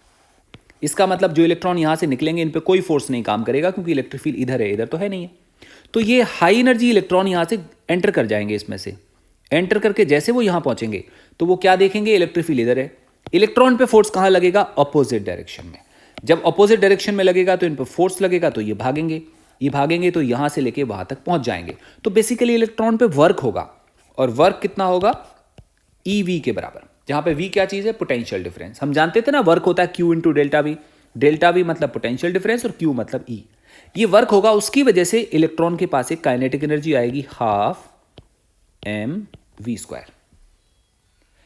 इसका मतलब जो इलेक्ट्रॉन यहां से निकलेंगे इन पे कोई फोर्स नहीं काम करेगा क्योंकि इलेक्ट्रिक फील्ड इधर है, इधर तो है नहीं है। तो ये हाई एनर्जी इलेक्ट्रॉन यहां से एंटर कर जाएंगे, इसमें से एंटर करके जैसे वो यहां पहुंचेंगे तो वो क्या देखेंगे? इलेक्ट्रिक फील्ड इधर है। इलेक्ट्रॉन पे फोर्स कहां लगेगा? अपोजिट डायरेक्शन में। जब अपोजिट डायरेक्शन में लगेगा तो इन पर फोर्स लगेगा तो ये भागेंगे, ये भागेंगे तो यहां से लेके वहां तक पहुंच जाएंगे। तो बेसिकली इलेक्ट्रॉन पे वर्क होगा, और वर्क कितना होगा? EV के बराबर। जहां पे V क्या चीज है? Potential difference. हम जानते थे ना वर्क होता है Q into delta we. Delta we मतलब पोटेंशियल डिफरेंस और Q मतलब E। ये वर्क होगा, उसकी वजह से इलेक्ट्रॉन के पास एक काइनेटिक एनर्जी आएगी हाफ mv²।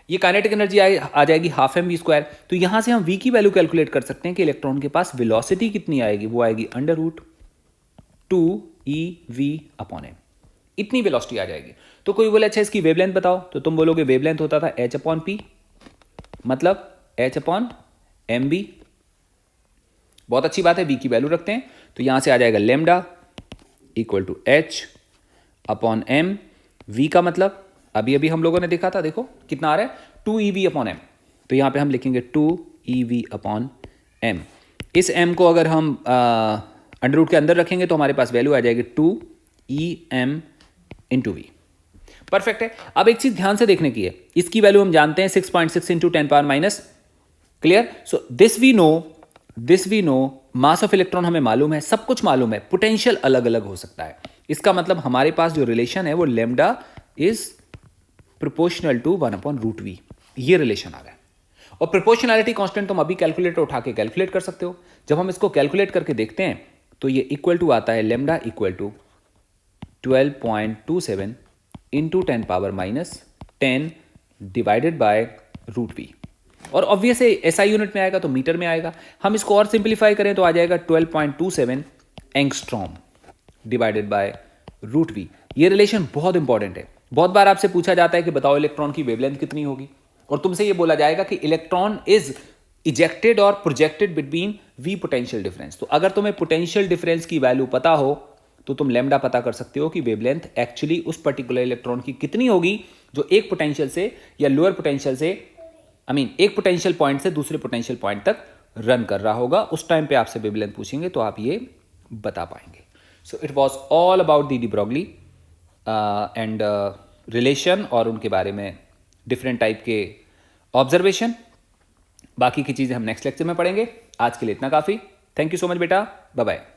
ये काइनेटिक एनर्जी आ जाएगी हाफ mv²। तो यहां से हम V की वैल्यू कैलकुलेट कर सकते हैं कि इलेक्ट्रॉन के पास वेलोसिटी कितनी आएगी। वो आएगी अंडर रूट 2ev/m। इतनी वेलोसिटी आ जाएगी। तो कोई बोले अच्छा इसकी वेवलेंथ बताओ, तो तुम बोलोगे वेवलेंथ होता था h/p, मतलब h/mv। बहुत अच्छी बात है, v की वैल्यू रखते हैं तो यहां से आ जाएगा lambda equal to h/m। v का मतलब अभी अभी हम लोगों ने देखा था, देखो कितना आ रहा है 2ev/m। तो यहां पे हम लिखेंगे 2ev/m। इस m को अगर हम अंडर रूट के अंदर रखेंगे तो हमारे पास वैल्यू आ जाएगी 2em इंटू वी। परफेक्ट है। अब एक चीज ध्यान से देखने की है, इसकी वैल्यू हम जानते हैं 6.6 into 10⁻⁻। Clear? So this we know, mass of electron हमें मालूम है, सब कुछ मालूम है, पोटेंशियल अलग अलग हो सकता है। इसका मतलब हमारे पास जो रिलेशन है वो lambda is proportional to 1/√v। ये रिलेशन आ रहा है। और प्रोपोर्शनैलिटी कांस्टेंट तुम अभी कैलकुलेटर उठा के कैलकुलेट कर सकते हो। जब हम इसको कैलकुलेट करके देखते हैं तो ये इक्वल टू आता है lambda equal to 12.27 into 10⁻⁻10 divided by √v। और ऑब्वियस है SI यूनिट में आएगा तो मीटर में आएगा। हम इसको और सिंप्लीफाई करें तो आ जाएगा 12.27 एंगस्ट्रॉम डिवाइडेड बाय √v। ये रिलेशन बहुत इंपॉर्टेंट है। बहुत बार आपसे पूछा जाता है कि बताओ इलेक्ट्रॉन की वेवलेंथ कितनी होगी, और तुमसे ये बोला जाएगा कि इलेक्ट्रॉन इज इजेक्टेड और projected between v potential difference. तो अगर तुम्हें पोटेंशियल डिफरेंस की वैल्यू पता हो तो तुम लैम्डा पता कर सकते हो कि वेवलेंथ एक्चुअली उस पर्टिकुलर इलेक्ट्रॉन की कितनी होगी जो एक पोटेंशियल से या लोअर पोटेंशियल से एक पोटेंशियल पॉइंट से दूसरे पोटेंशियल पॉइंट तक रन कर रहा होगा। उस टाइम पे आपसे वेवलेंथ पूछेंगे तो आप ये बता पाएंगे। So it was all about de Broglie and relation और उनके बारे में डिफरेंट टाइप के ऑब्जर्वेशन। बाकी की चीज़ें हम नेक्स्ट लेक्चर में पढ़ेंगे। आज के लिए इतना काफ़ी। थैंक यू सो मच बेटा, बाय बाय।